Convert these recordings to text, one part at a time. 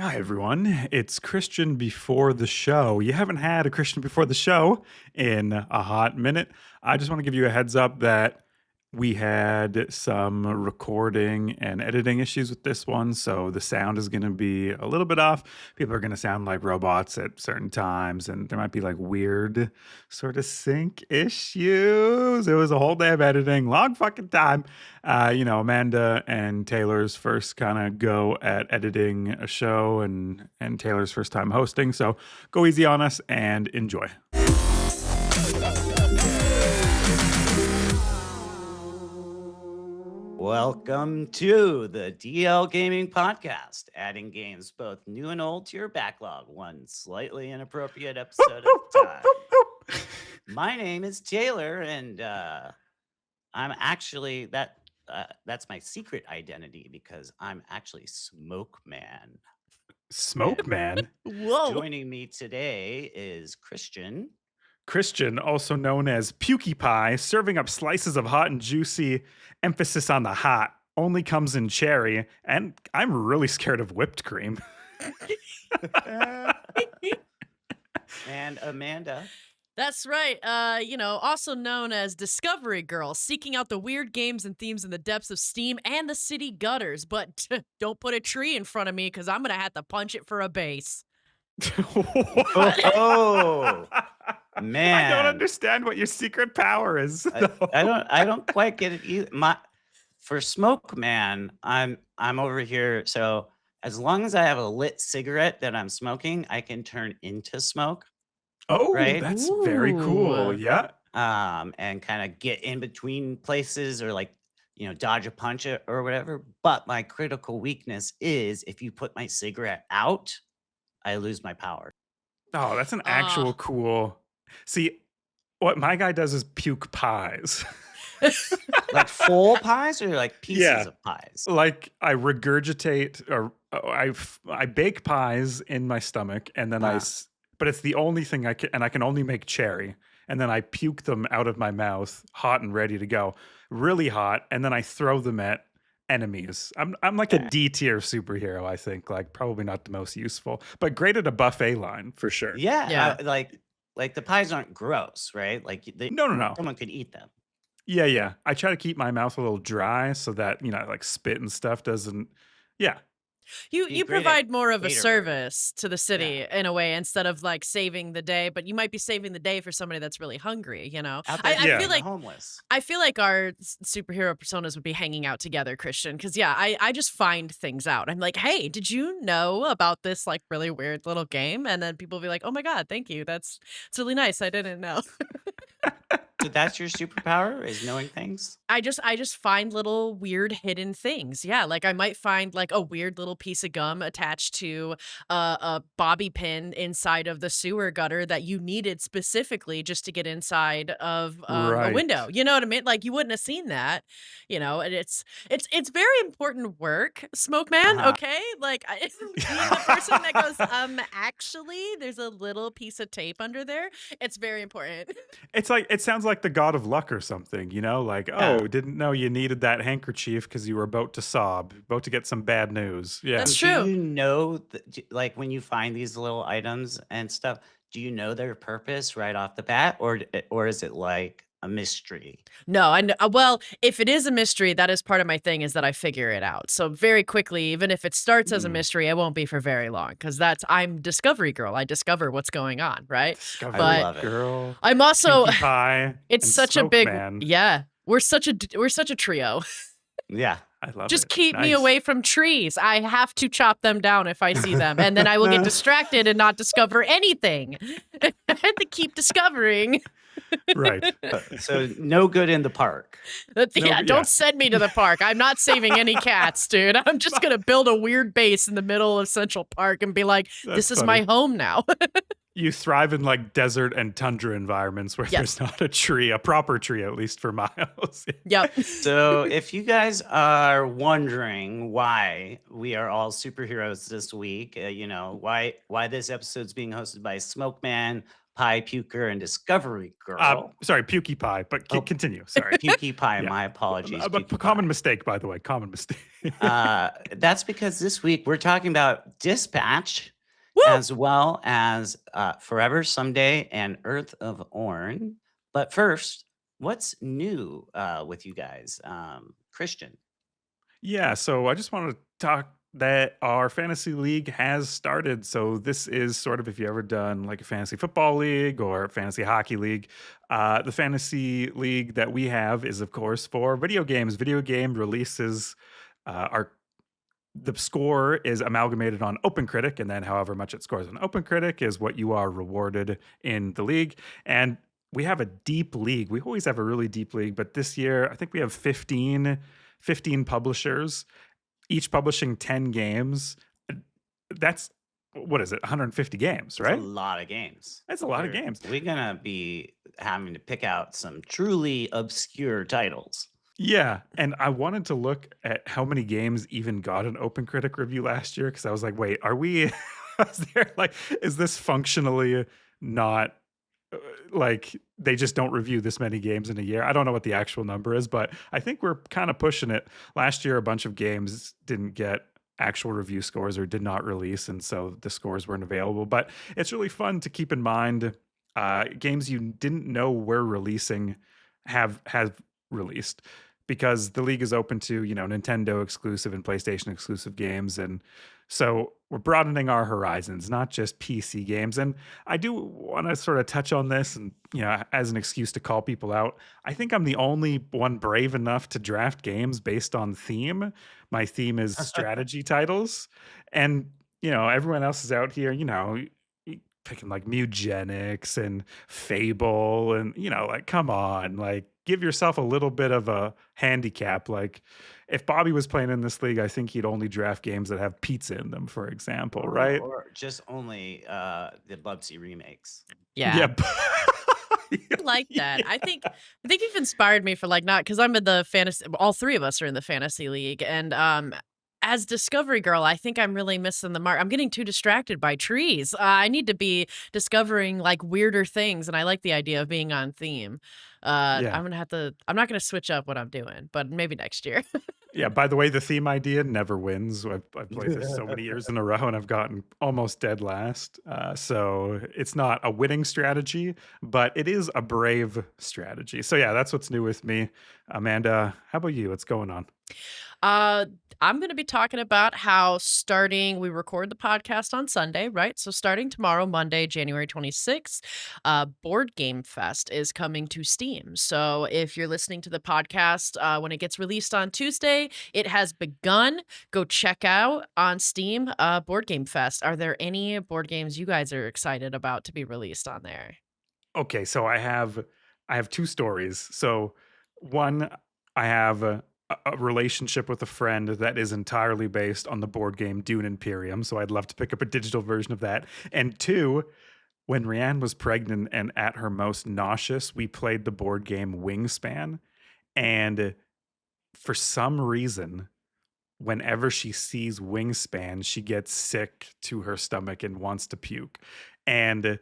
Hi, everyone. It's Christian before the show. You haven't had a Christian before the show in a hot minute. I just want to give you a heads up that we had some recording and editing issues with this one. So the sound is going to be a little bit off. People are going to sound like robots at certain times, and there might be like weird sort of sync issues. It was a whole day of editing, long fucking time. Amanda and Taylor's first kind of go at editing a show and Taylor's first time hosting. So go easy on us and enjoy. Welcome to the DL Gaming Podcast, adding games both new and old to your backlog, one slightly inappropriate episode at a time. My name is Taylor, and I'm actually that's my secret identity because I'm actually Smokeman. Smokeman. Whoa. Joining me today is Christian. Christian, also known as Pukiepie, serving up slices of hot and juicy, emphasis on the hot, only comes in cherry, and I'm really scared of whipped cream. And Amanda. That's right. Also known as Discoverygirl, seeking out the weird games and themes in the depths of Steam and the city gutters. But don't put a tree in front of me because I'm going to have to punch it for a base. Oh, man. I don't understand what your secret power is. I don't quite get it either. For Smokeman, I'm over here. So as long as I have a lit cigarette that I'm smoking, I can turn into smoke. Oh, right? that's very cool. Ooh. Yeah. And kind of get in between places or dodge a punch or whatever. But my critical weakness is if you put my cigarette out, I lose my power. Oh, that's an actual cool. See, what my guy does is puke pies. Like full pies or like pieces of pies? Like I regurgitate or I bake pies in my stomach, and then but it's the only thing I can only make cherry, and then I puke them out of my mouth, hot and ready to go, really hot, and then I throw them at enemies. I'm like a D tier superhero, I think. Like probably not the most useful, but great at a buffet line for sure. Yeah. Like the pies aren't gross, right? Like No. Someone could eat them. Yeah. I try to keep my mouth a little dry so that, like spit and stuff doesn't. Yeah. You provide more of a service to the city in a way instead of like saving the day, but you might be saving the day for somebody that's really hungry, Out there I feel like homeless. I feel like our superhero personas would be hanging out together, Christian, because I just find things out. I'm like, hey, did you know about this like really weird little game? And then people will be like, oh my God, thank you. It's really nice. I didn't know. So that's your superpower, is knowing things? I just find little weird hidden things. Yeah, like I might find like a weird little piece of gum attached to a bobby pin inside of the sewer gutter that you needed specifically just to get inside of a Right. window. You know what I mean? Like you wouldn't have seen that, and it's very important work, Smokeman. Okay, like being the person that goes, actually, there's a little piece of tape under there. It's very important. It's like, it sounds like the god of luck or something, like, oh, didn't know you needed that handkerchief because you were about to sob, about to get some bad news. Yeah. That's true. Do you know, like when you find these little items and stuff, do you know their purpose right off the bat, or is it like a mystery? No, I know. Well, if it is a mystery, that is part of my thing is that I figure it out. So very quickly, even if it starts as a mystery, it won't be for very long because I'm Discoverygirl. I discover what's going on, right? I love it. Girl. I'm also Pie. it's such a big Man. yeah. We're such a trio. Yeah. I love Just it. keep me away from trees. I have to chop them down if I see them, and then I will get distracted and not discover anything. I have to keep discovering. Right. So no good in the park. Don't send me to the park. I'm not saving any cats, dude. I'm just going to build a weird base in the middle of Central Park and be like, this is my home now. You thrive in like desert and tundra environments where there's not a proper tree, at least for miles. Yep. So if you guys are wondering why we are all superheroes this week, why this episode's being hosted by Smokeman, Pie Puker and Discovery Girl. Sorry, Pukiepie, but Oh. continue. Sorry. Pukiepie, Yeah. my apologies. A Pukiepie. common mistake, by the way. Common mistake. That's because this week we're talking about Dispatch, Woo! as well as Forever Someday and Earth of Oryn. But first, what's new with you guys? Christian. Yeah, so I just wanted to talk that our fantasy league has started. So this is sort of if you ever done like a fantasy football league or fantasy hockey league. The fantasy league that we have is, of course, for video games. Video game releases the score is amalgamated on OpenCritic, and then however much it scores on OpenCritic is what you are rewarded in the league. And we have a deep league. We always have a really deep league, but this year I think we have 15 publishers, each publishing 10 games. That's, what is it, 150 games, right? That's a lot of games. That's a lot of games. We're going to be having to pick out some truly obscure titles. Yeah, and I wanted to look at how many games even got an OpenCritic review last year, because I was like, wait, are we, is this functionally not, like, they just don't review this many games in a year? I don't know what the actual number is, but I think we're kind of pushing it. Last year, a bunch of games didn't get actual review scores or did not release, and so the scores weren't available. But it's really fun to keep in mind games you didn't know were releasing have released, because the league is open to, Nintendo exclusive and PlayStation exclusive games. And so we're broadening our horizons, not just PC games. And I do want to sort of touch on this and, as an excuse to call people out. I think I'm the only one brave enough to draft games based on theme. My theme is strategy titles. And, everyone else is out here, picking like Mugenics and Fable and, like, come on, like, give yourself a little bit of a handicap. Like, if Bobby was playing in this league, I think he'd only draft games that have pizza in them, for example, right? Or just only the Bubsy remakes. Yeah. I like that. I think you've inspired me for like not because I'm in the fantasy. All three of us are in the fantasy league, and as Discovery Girl, I think I'm really missing the mark. I'm getting too distracted by trees. I need to be discovering like weirder things, and I like the idea of being on theme. Yeah. I'm not gonna switch up what I'm doing, but maybe next year. Yeah, by the way, the theme idea never wins. I've played this so many years in a row, and I've gotten almost dead last. So it's not a winning strategy, but it is a brave strategy. So yeah, that's what's new with me. Amanda, how about you? What's going on? I'm going to be talking about how we record the podcast on Sunday, right? So starting tomorrow, Monday, January 26th, Board Game Fest is coming to Steam. So if you're listening to the podcast when it gets released on Tuesday, it has begun. Go check out on Steam Board Game Fest. Are there any board games you guys are excited about to be released on there? Okay, so I have two stories. So one, I have a relationship with a friend that is entirely based on the board game Dune Imperium. So I'd love to pick up a digital version of that. And two, when Rianne was pregnant and at her most nauseous, we played the board game Wingspan. And for some reason, whenever she sees Wingspan, she gets sick to her stomach and wants to puke. And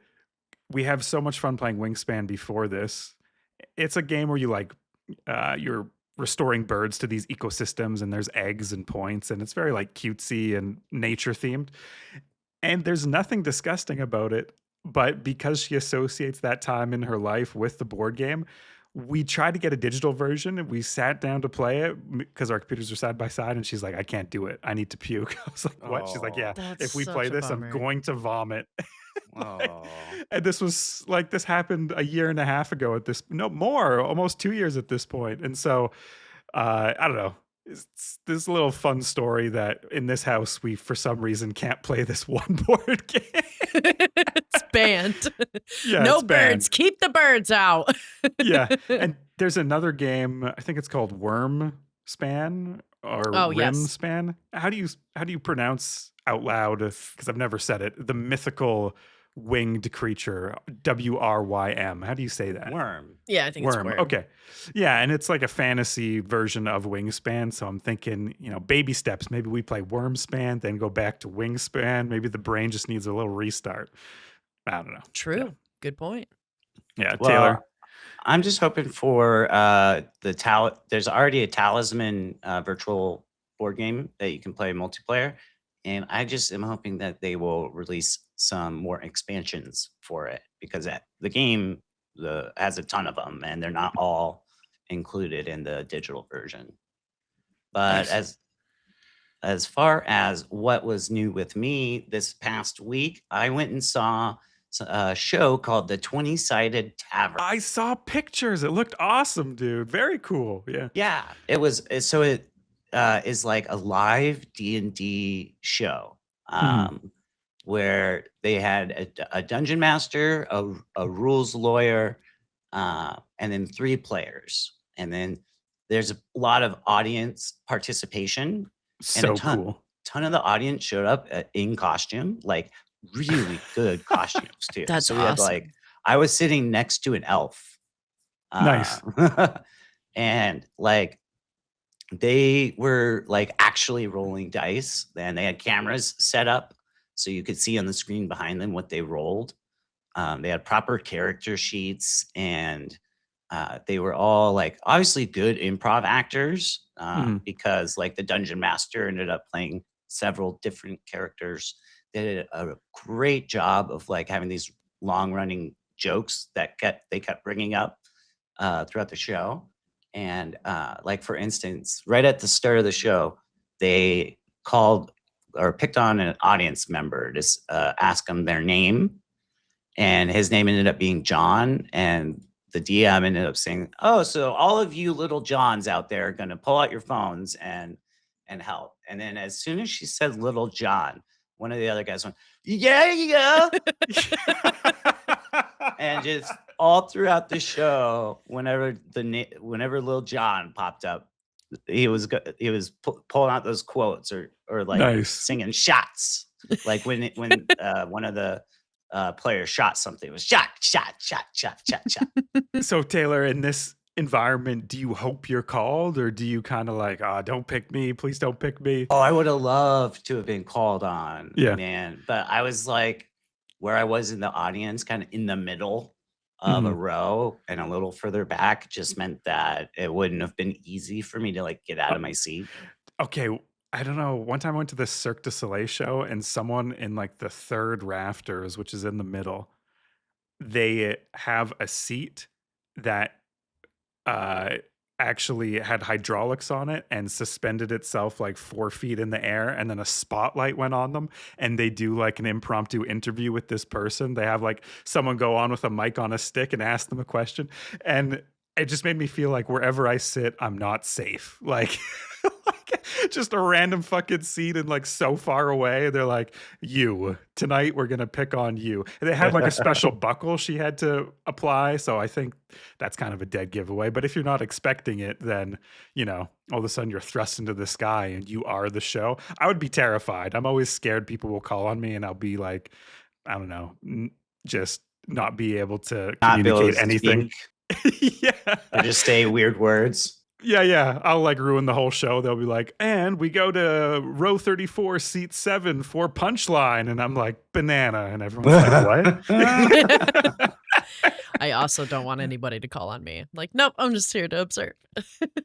we have so much fun playing Wingspan before this. It's a game where you're restoring birds to these ecosystems, and there's eggs and points, and it's very like cutesy and nature themed. And there's nothing disgusting about it, but because she associates that time in her life with the board game, we tried to get a digital version, and we sat down to play it because our computers are side by side, and she's like, I can't do it. I need to puke. I was like, what? She's like, yeah, That's if we such play a this, bummer. I'm going to vomit. Oh. And this happened a year and a half ago almost 2 years at this point. And so, I don't know. It's this little fun story that in this house, we, for some reason, can't play this one board game. It's banned. Yeah, No it's banned. birds. Keep the birds out. Yeah. And there's another game, I think it's called Worm Span or Oh, Rim yes. Span. How do you pronounce out loud, because I've never said it, the mythical winged creature, WRYM? How do you say that? Worm. Yeah, I think it's Worm. Okay. Yeah, and it's like a fantasy version of Wingspan. So I'm thinking, baby steps. Maybe we play Wormspan, then go back to Wingspan. Maybe the brain just needs a little restart. I don't know. True. Yeah. Good point. Yeah, Well, Taylor. I'm just hoping for there's already a Talisman virtual board game that you can play multiplayer, and I just am hoping that they will release some more expansions for it because the game has a ton of them, and they're not all included in the digital version. But Nice. as far as what was new with me this past week, I went and saw a show called The 20-Sided Tavern. I saw pictures. It looked awesome, dude. Very cool. Yeah. Yeah, it is like a live D&D show where they had a dungeon master, a rules lawyer, and then 3 players. And then there's a lot of audience participation. And So cool. ton of the audience showed up in costume, like really good costumes too. That's So we had awesome. I was sitting next to an elf. Nice. And like they were like actually rolling dice, and they had cameras set up so you could see on the screen behind them what they rolled. They had proper character sheets, and they were all like obviously good improv actors because like the dungeon master ended up playing several different characters. They did a great job of like having these long running jokes that they kept bringing up throughout the show. And like for instance, right at the start of the show, they called or picked on an audience member to ask them their name, and his name ended up being John. And the DM ended up saying, "Oh, so all of you little Johns out there are going to pull out your phones and help." And then as soon as she said little John, one of the other guys went, "Yeah." And just all throughout the show, whenever Lil Jon popped up, he was pulling out those quotes or like Nice. singing shots. Like when one of the players shot something, it was shot. So Taylor, in this environment, do you hope you're called, or do you kind of like, don't pick me, please don't pick me? Oh, I would have loved to have been called on, Yeah. man. But I was like, where I was in the audience, kind of in the middle of a row and a little further back, just meant that it wouldn't have been easy for me to like get out of my seat. Okay, I don't know. One time I went to the Cirque du Soleil show, and someone in like the third rafters, which is in the middle, they have a seat that actually had hydraulics on it and suspended itself like 4 feet in the air, and then a spotlight went on them, and they do like an impromptu interview with this person. They have like someone go on with a mic on a stick and ask them a question, and it just made me feel like wherever I sit, I'm not safe. Like, just a random fucking seat and like so far away. They're like, "You, tonight we're gonna pick on you." And they had like a special buckle she had to apply. So I think that's kind of a dead giveaway. But if you're not expecting it, then, all of a sudden you're thrust into the sky and you are the show. I would be terrified. I'm always scared people will call on me and I'll be like, I don't know, just not be able to communicate anything. Yeah. Or just say weird words. Yeah. I'll like ruin the whole show. They'll be like, "And we go to row 34, seat 7 for punchline." And I'm like, "Banana." And everyone's like, "What?" I also don't want anybody to call on me. Like, nope, I'm just here to observe.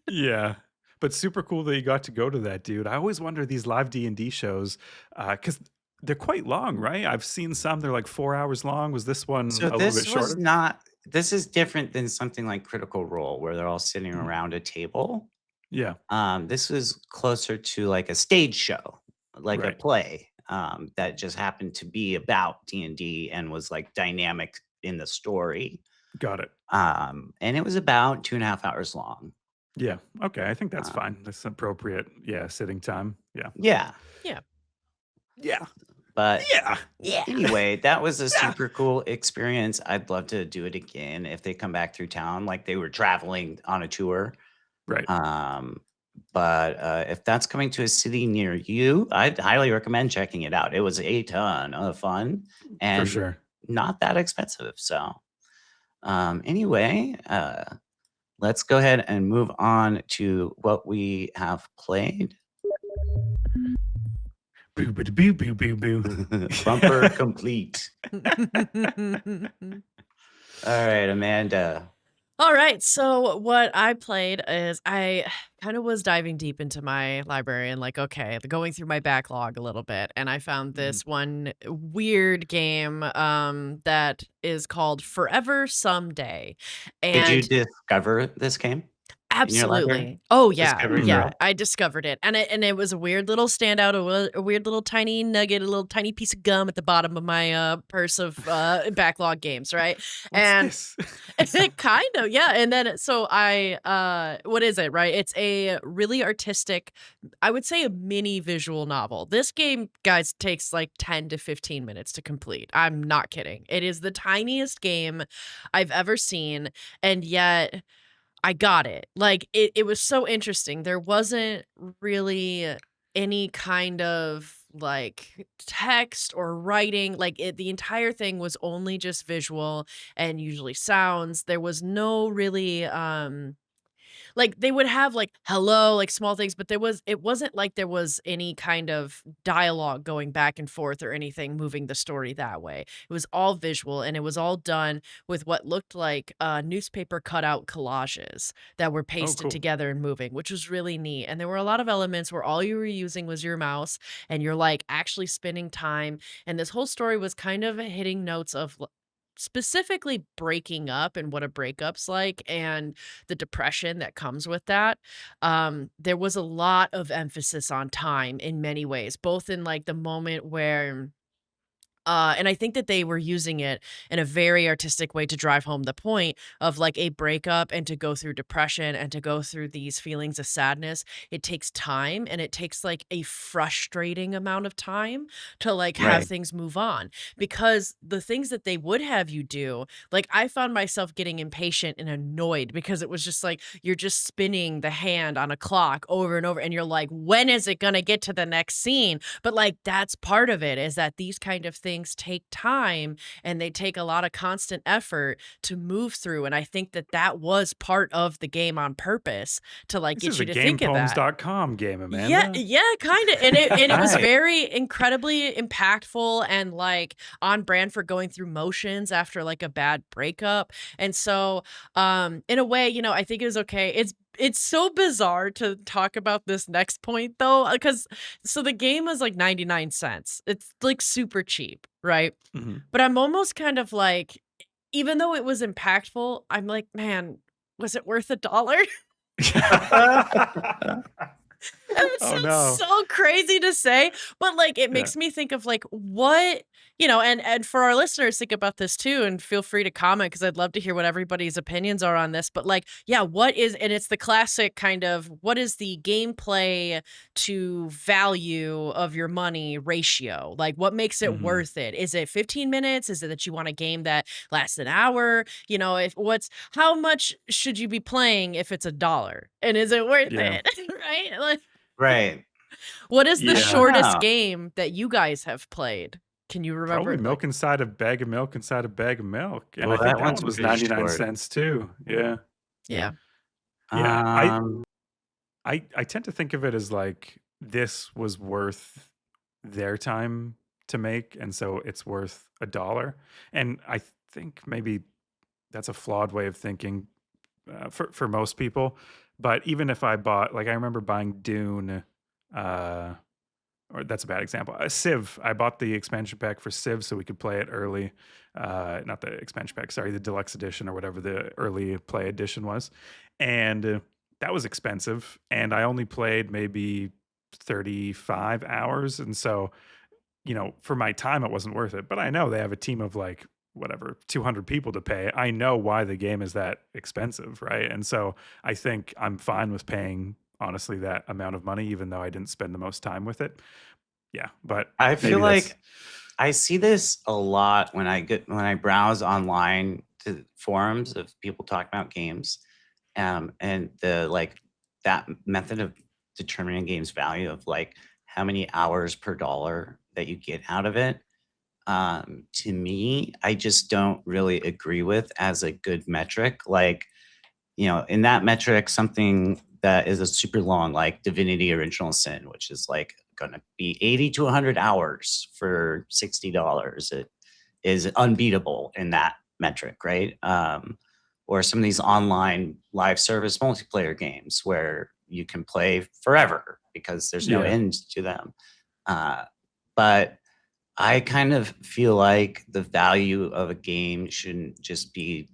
Yeah. But super cool that you got to go to that, dude. I always wonder these live D&D shows, because they're quite long, right? I've seen some, they're like 4 hours long. Was this one a little bit shorter? This is different than something like Critical Role where they're all sitting around a table. Yeah. This was closer to like a stage show, like a Right. play that just happened to be about D&D and was like dynamic in the story. Got it. And it was about 2.5 hours long. Yeah. Okay. I think that's fine. That's appropriate. Yeah. Sitting time. Yeah. Yeah. Yeah. But Yeah. anyway, that was a super cool experience. I'd love to do it again if they come back through town, like they were traveling on a tour. Right. But if that's coming to a city near you, I'd highly recommend checking it out. It was a ton of fun and For sure. not that expensive. So anyway, let's go ahead and move on to what we have played. Boo, boo, boo, boo, boo, boo. Bumper complete. All right, Amanda. All right, so what I played is I kind of was diving deep into my library and like, okay, going through my backlog a little bit, and I found this one weird game that is called Forever Someday. Did you And discover this game in your library? absolutely. Oh yeah, Discovery yeah. Girl? I discovered it, and it was a weird little standout, a weird little tiny nugget, a little tiny piece of gum at the bottom of my purse of backlog games, right? What's And this? it kind of, yeah. And then so what is it, right? It's a really artistic, I would say a mini visual novel. This game, guys, takes like 10 to 15 minutes to complete. I'm not kidding. It is the tiniest game I've ever seen, and yet I got it. Like it was so interesting. There wasn't really any kind of like text or writing. Like the entire thing was only just visual and usually sounds. There was no really like they would have like hello, like small things, but it wasn't like there was any kind of dialogue going back and forth or anything moving the story that way. It was all visual, and it was all done with what looked like newspaper cutout collages that were Oh, pasted cool. together and moving, which was really neat. And there were a lot of elements where all you were using was your mouse, and you're like actually spending time. And this whole story was kind of hitting notes of specifically breaking up and what a breakup's like and the depression that comes with that. There was a lot of emphasis on time in many ways, both in like the moment where and I think that they were using it in a very artistic way to drive home the point of like a breakup and to go through depression and to go through these feelings of sadness. It takes time, and it takes like a frustrating amount of time to like have Right. things move on, because the things that they would have you do, like I found myself getting impatient and annoyed because it was just like you're just spinning the hand on a clock over and over, and you're like, when is it going to get to the next scene? But like that's part of it, is that these kind of things take time, and they take a lot of constant effort to move through. And I think that that was part of the game on purpose to like This get is you a to think of that. gamepoems.com game, Yeah, Amanda. yeah, kind of. And it was Right. very incredibly impactful and like on brand for going through motions after like a bad breakup. And so in a way, I think it was okay. It's so bizarre to talk about this next point though, because so the game was like 99 cents. It's like super cheap, right? Mhm. But I'm almost kind of like, even though it was impactful, I'm like, man, was it worth $1? And it Oh sounds no. so crazy to say, but like it Yeah. makes me think of like what, and for our listeners, think about this too, and feel free to comment because I'd love to hear what everybody's opinions are on this. But like, yeah, and it's the classic kind of what is the gameplay to value of your money ratio? Like, what makes it Mhm. worth it? Is it 15 minutes? Is it that you want a game that lasts an hour? How much should you be playing if it's $1? And is it worth Yeah. it? Right? Like, Right. what is the Yeah. shortest Yeah. game that you guys have played? Can you remember? Probably like- milk inside a bag of milk inside a bag of milk. And Well, I think that that one's one was pretty 99 short. cents too. Yeah. Yeah. Yeah. Um, I tend to think of it as like this was worth their time to make, and so it's worth $1. And I think maybe that's a flawed way of thinking for most people. But even if I bought, like, I remember buying Dune, or that's a bad example. Civ. I bought the expansion pack for Civ so we could play it early. Not the expansion pack, sorry, the deluxe edition or whatever the early play edition was. And that was expensive. And I only played maybe 35 hours. And so, for my time, it wasn't worth it. But I know they have a team of like, whatever, 200 people to pay. I know why the game is that expensive, right? And so I think I'm fine with paying, honestly, that amount of money, even though I didn't spend the most time with it. Yeah, but I maybe feel that's- like I see this a lot when I browse online to forums of people talking about games, and that method of determining games value of like how many hours per dollar that you get out of it. To me, I just don't really agree with as a good metric. Like, in that metric, something that is a super long, like Divinity Original Sin, which is like going to be 80 to 100 hours for $60. It is unbeatable in that metric, right? Or some of these online live service multiplayer games where you can play forever because there's no Yeah. end to them. But I kind of feel like the value of a game shouldn't just be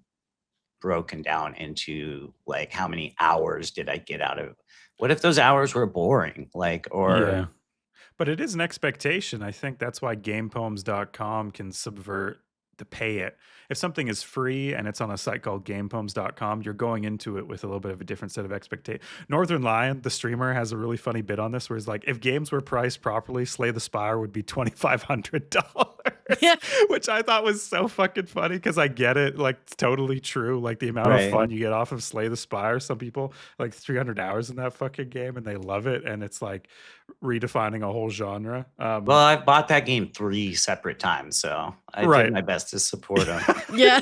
broken down into like how many hours did I get out of it? What if those hours were boring? Like, or Yeah. But it is an expectation. I think that's why gamepoems.com can subvert the pay it. If something is free and it's on a site called gamepoems.com, you're going into it with a little bit of a different set of expectations. Northern Lion, the streamer, has a really funny bit on this where he's like, if games were priced properly, Slay the Spire would be $2,500. Yeah. Which I thought was so fucking funny because I get it. Like, it's totally true. Like, the amount of Right. fun you get off of Slay the Spire. Some people, like, 300 hours in that fucking game and they love it. And it's like redefining a whole genre. Well, I bought that game 3 separate times, so I Right. did my best to support them. Yeah.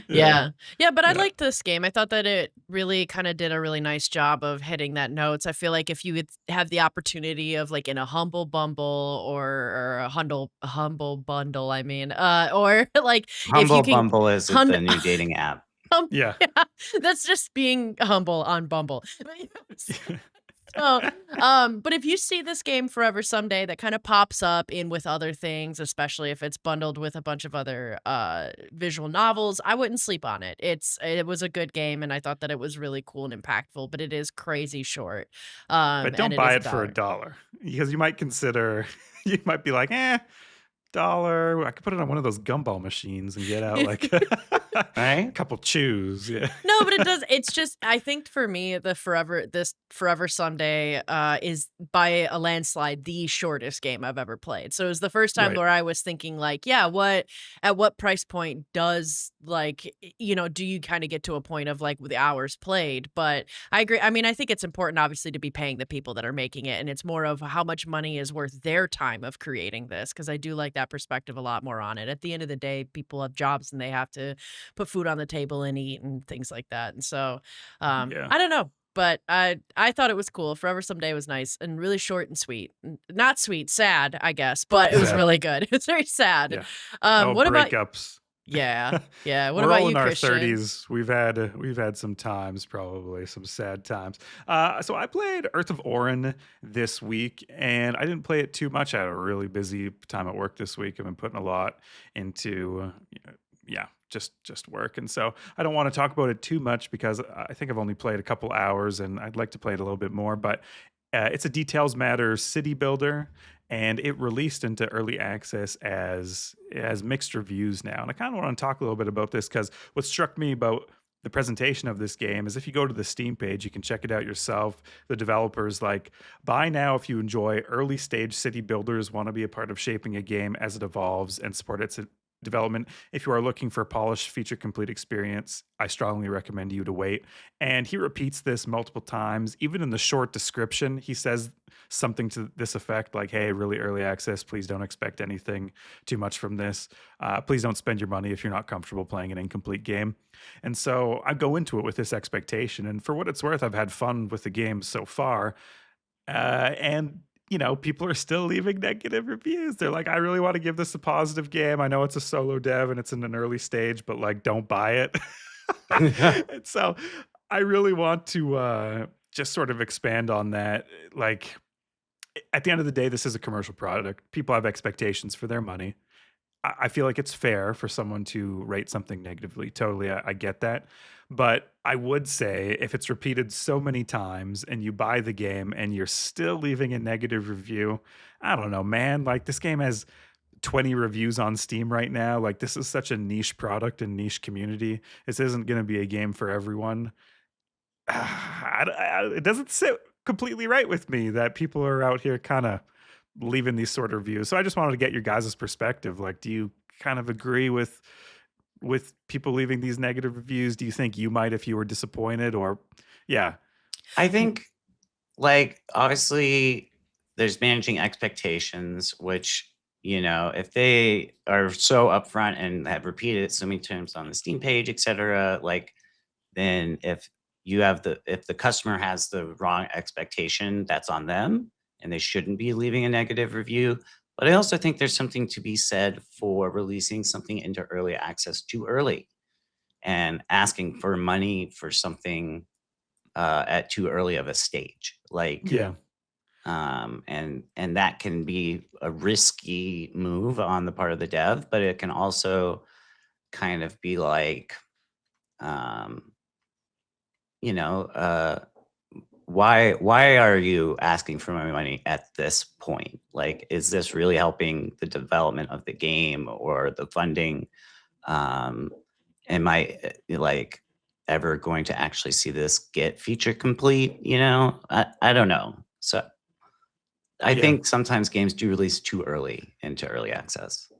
Yeah. Yeah, but I Yeah. liked this game. I thought that it really kind of did a really nice job of hitting that notes. I feel like if you would have the opportunity of like in a humble bumble or a humble bundle, I mean, or like if Humble you can Bumble is hun- the new dating app. Yeah. that's just being humble on Bumble. So, but if you see this game Forever Someday that kind of pops up in with other things, especially if it's bundled with a bunch of other visual novels, I wouldn't sleep on it. It was a good game, and I thought that it was really cool and impactful, but it is crazy short. But And don't it buy is it for $1 because you might consider, you might be like, $1. I could put it on one of those gumball machines and get out like a Right? couple chews. Yeah. No, but it does. It's just, I think for me, this Forever Someday is by a landslide the shortest game I've ever played. So it was the first time Right. where I was thinking like, yeah, at what price point does like, do you kind of get to a point of like the hours played? But I agree. I mean, I think it's important obviously to be paying the people that are making it. And it's more of how much money is worth their time of creating this. Cause I do like that perspective a lot more on it. At the end of the day, people have jobs and they have to put food on the table and eat and things like that. And so Yeah. I don't know, but I thought it was cool. Forever Someday was nice and really short and sweet. Not sweet, sad, I guess, but it was Sad. really good. It was very sad. Yeah. What about breakups. yeah. What We're about all you, in our Christian? 30s. We've had some times, probably some sad times. So I played Earth of Oryn this week, and I didn't play it too much. I had a really busy time at work this week. I've been putting a lot into, just work, and so I don't want to talk about it too much because I think I've only played a couple hours, and I'd like to play it a little bit more. But it's a Details Matter city builder, and it released into early access as mixed reviews now. And I kind of want to talk a little bit about this because what struck me about the presentation of this game is if you go to the Steam page, you can check it out yourself. The developers like, buy now if you enjoy early stage city builders, want to be a part of shaping a game as it evolves and support its development. If you are looking for a polished feature complete experience, I strongly recommend you to wait. And he repeats this multiple times. Even in the short description, he says something to this effect like, hey, really early access, please don't expect anything too much from this. Please don't spend your money if you're not comfortable playing an incomplete game. And so I go into it with this expectation, and for what it's worth, I've had fun with the game so far. And people are still leaving negative reviews. They're like, I really want to give this a positive game. I know it's a solo dev and it's in an early stage, but like, don't buy it. And so I really want to just sort of expand on that. Like, at the end of the day, this is a commercial product. People have expectations for their money. I feel like it's fair for someone to rate something negatively. Totally, I get that. But I would say if it's repeated so many times and you buy the game and you're still leaving a negative review, I don't know, man. Like, this game has 20 reviews on Steam right now. Like, this is such a niche product and niche community. This isn't going to be a game for everyone. It doesn't sit completely right with me that people are out here kind of leaving these sort of reviews. So I just wanted to get your guys' perspective. Like, do you kind of agree with people leaving these negative reviews? Do you think you might if you were disappointed? Or I think, like, obviously there's managing expectations, which, if they are so upfront and have repeated it so many times on the Steam page, etc., like, then if the customer has the wrong expectation, that's on them and they shouldn't be leaving a negative review. But I also think there's something to be said for releasing something into early access too early and asking for money for something at too early of a stage. Like, Yeah. and that can be a risky move on the part of the dev, but it can also kind of be like, um, you know, why are you asking for my money at this point? Like, is this really helping the development of the game or the funding? Um, am I like ever going to actually see this get feature complete? I don't know. So I Yeah. think sometimes games do release too early into early access.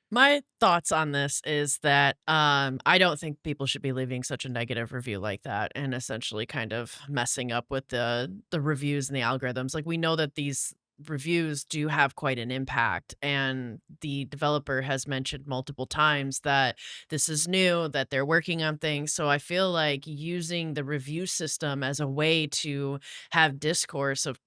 My thoughts on this is that I don't think people should be leaving such a negative review like that and essentially kind of messing up with the reviews and the algorithms. Like we know that these reviews do have quite an impact, and the developer has mentioned multiple times that this is new, that they're working on things. So I feel like using the review system as a way to have discourse of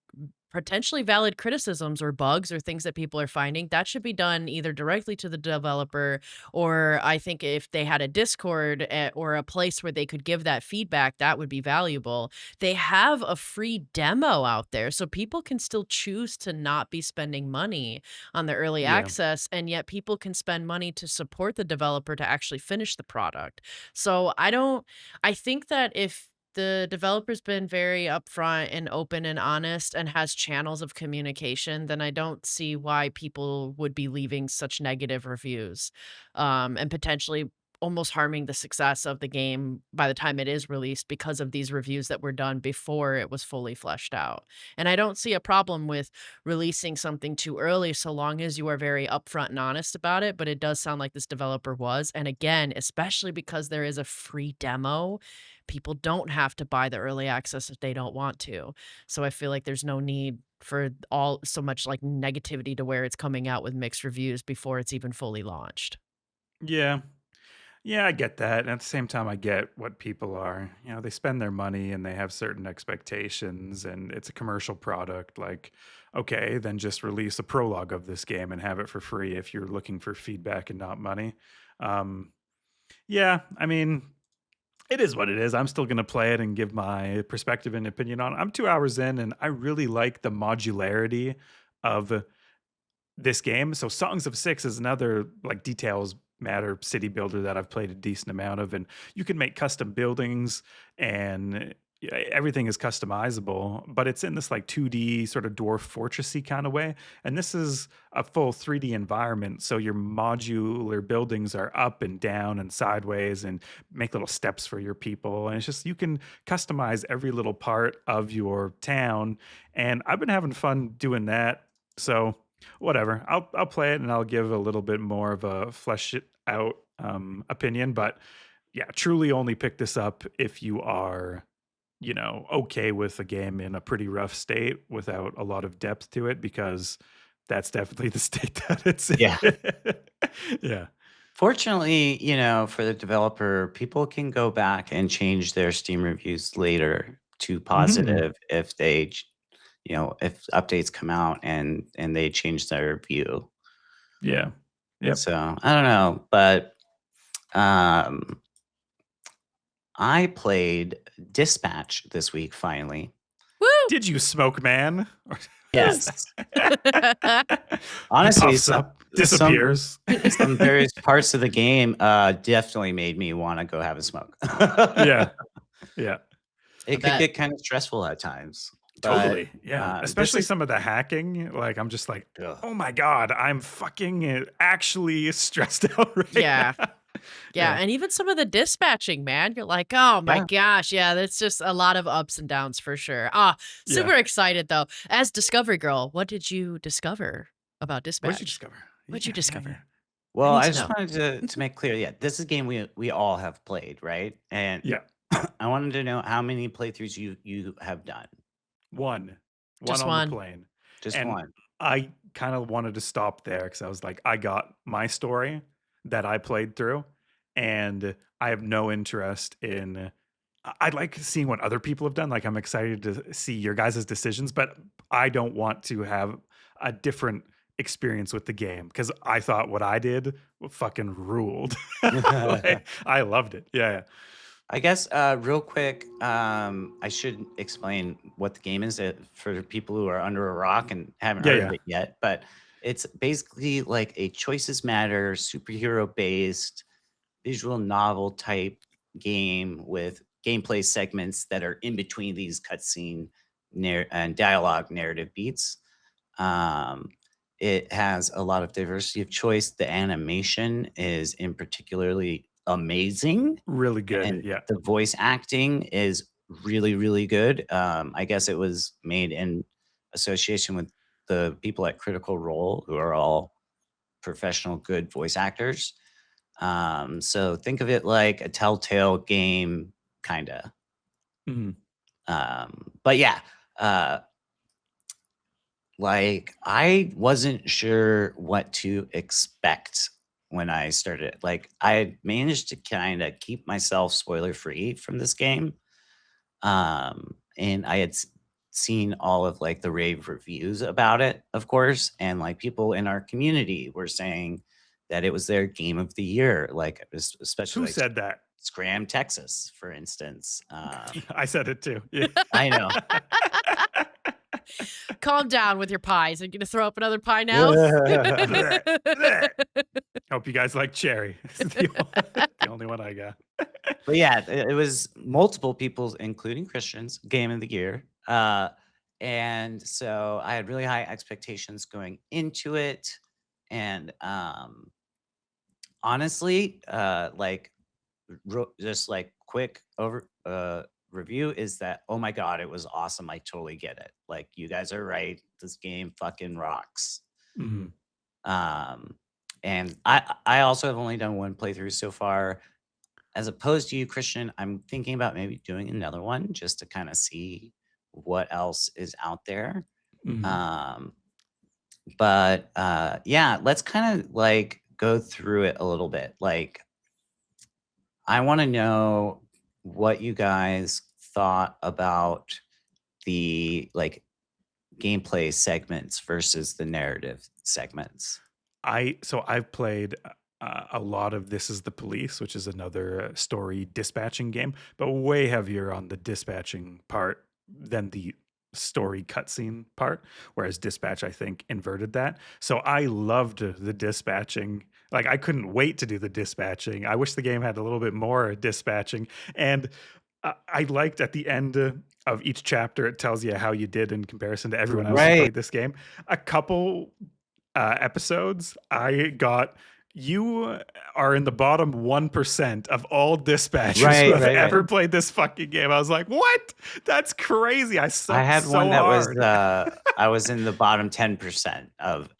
potentially valid criticisms or bugs or things that people are finding, that should be done either directly to the developer, or I think if they had a Discord or a place where they could give that feedback, that would be valuable. They have a free demo out there, so people can still choose to not be spending money on the early Yeah. access, and yet people can spend money to support the developer to actually finish the product. So I think that if the developer's been very upfront and open and honest and has channels of communication, then I don't see why people would be leaving such negative reviews, and potentially almost harming the success of the game by the time it is released because of these reviews that were done before it was fully fleshed out. And I don't see a problem with releasing something too early so long as you are very upfront and honest about it, but it does sound like this developer was. And again, especially because there is a free demo, people don't have to buy the early access if they don't want to. So I feel like there's no need for all so much like negativity to where it's coming out with mixed reviews before it's even fully launched. Yeah. Yeah, I get that. And at the same time, I get what people are. They spend their money and they have certain expectations, and it's a commercial product. Like, okay, then just release a prologue of this game and have it for free if you're looking for feedback and not money. Um, yeah, I mean, it is what it is. I'm still going to play it and give my perspective and opinion on it. I'm 2 hours in, and I really like the modularity of this game. So Songs of Six is another like details matter city builder that I've played a decent amount of, and you can make custom buildings, and everything is customizable, but it's in this like 2D sort of dwarf fortressy kind of way. And this is a full 3D environment. So your modular buildings are up and down and sideways and make little steps for your people. And it's just, you can customize every little part of your town. And I've been having fun doing that. So whatever. I'll play it and I'll give a little bit more of a flesh it out opinion. But yeah, truly only pick this up if you are, okay with a game in a pretty rough state without a lot of depth to it, because that's definitely the state that it's in. Yeah. Yeah. Fortunately, for the developer, people can go back and change their Steam reviews later to Mhm. positive if they, if updates come out and they change their view. Yeah. Yep. So I don't know, but um, I played Dispatch this week finally. Woo! Did you smoke, man? Yes. He Honestly, puffs up, disappears. some various parts of the game definitely made me want to go have a smoke. Yeah. Yeah. It could bet. get kind of stressful at times. Totally. But, Yeah. this Especially is- some of the hacking. Like, I'm just like, Ugh. oh my God, I'm fucking actually stressed out right Yeah. now. Yeah, Yeah. and even some of the dispatching, man, you're like, oh my Yeah. gosh, yeah, that's just a lot of ups and downs for sure. Super excited though. As Discovery Girl, what did you discover about Dispatch? What did you discover? What'd you discover? Well, need I to just know. wanted to make clear, yeah, this is a game we all have played, right? And Yeah. I wanted to know how many playthroughs you have done. One. Just on one. the plane. Just And one. I kind of wanted to stop there because I was like, I got my story that I played through, and I have no interest in. I like seeing what other people have done. Like, I'm excited to see your guys' decisions, but I don't want to have a different experience with the game because I thought what I did fucking ruled. Like, I loved it. Yeah. I guess real quick, I should explain what the game is for people who are under a rock and haven't heard of it yet. But it's basically like a choices matter, superhero based, visual novel type game with gameplay segments that are in between these cutscene and dialogue narrative beats. It has a lot of diversity of choice. The animation is in particularly amazing. Really good. And Yeah. the voice acting is really, really good. I guess it was made in association with the people at Critical Role, who are all professional, good voice actors. So think of it like a Telltale game, kind of. But yeah, like I wasn't sure what to expect when I started. Like I managed to kind of keep myself spoiler free from this game. And I had seen all of like the rave reviews about it, of course, and like people in our community were saying that it was their game of the year. Like especially Who like said that? Scram, Texas, for instance. I said it too. Yeah. I know. Calm down with your pies. Are you gonna throw up another pie now? Hope you guys like cherry. It's the only one I got. But yeah, it was multiple people, including Christians, game of the year. And so I had really high expectations going into it. And honestly, like just like quick review is that, oh my God, it was awesome. I totally get it. Like you guys are right. This game fucking rocks. And I also have only done one playthrough so far. As opposed to you, Christian, I'm thinking about maybe doing another one just to kind of see what else is out there. But yeah, let's kind of like go through it a little bit. Like, I want to know what you guys thought about the like gameplay segments versus the narrative segments. So I've played a lot of This Is the Police, which is another story dispatching game, but way heavier on the dispatching part than the story cutscene part, whereas Dispatch, I think, inverted that. So I loved the dispatching. Like I couldn't wait to do the dispatching. I wish the game had a little bit more dispatching. And I liked at the end of each chapter, it tells you how you did in comparison to everyone else who played this game. A couple episodes, I got... You are in the bottom 1% of all dispatchers who have ever played this fucking game. I was like, what? That's crazy. I had so one that hard. was I was in the bottom 10% of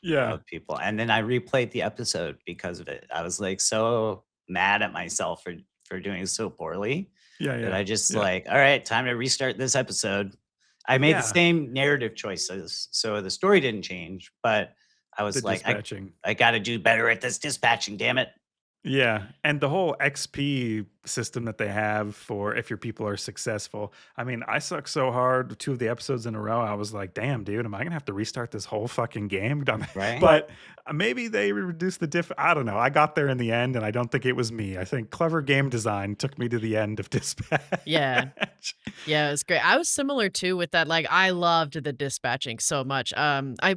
people. And then I replayed the episode because of it. I was like so mad at myself for doing so poorly. That I just like, all right, time to restart this episode. I made the same narrative choices, so the story didn't change, but I was like, I got to do better at this dispatching, damn it. Yeah. And the whole XP system that they have for if your people are successful. I mean, I sucked so hard 2 of the episodes in a row. I was like, damn, dude, am I going to have to restart this whole fucking game? Right. But maybe they reduced the diff. I don't know. I got there in the end, and I don't think it was me. I think clever game design took me to the end of Dispatch. Yeah. Yeah, it was great. I was similar too with that. Like, I loved the dispatching so much.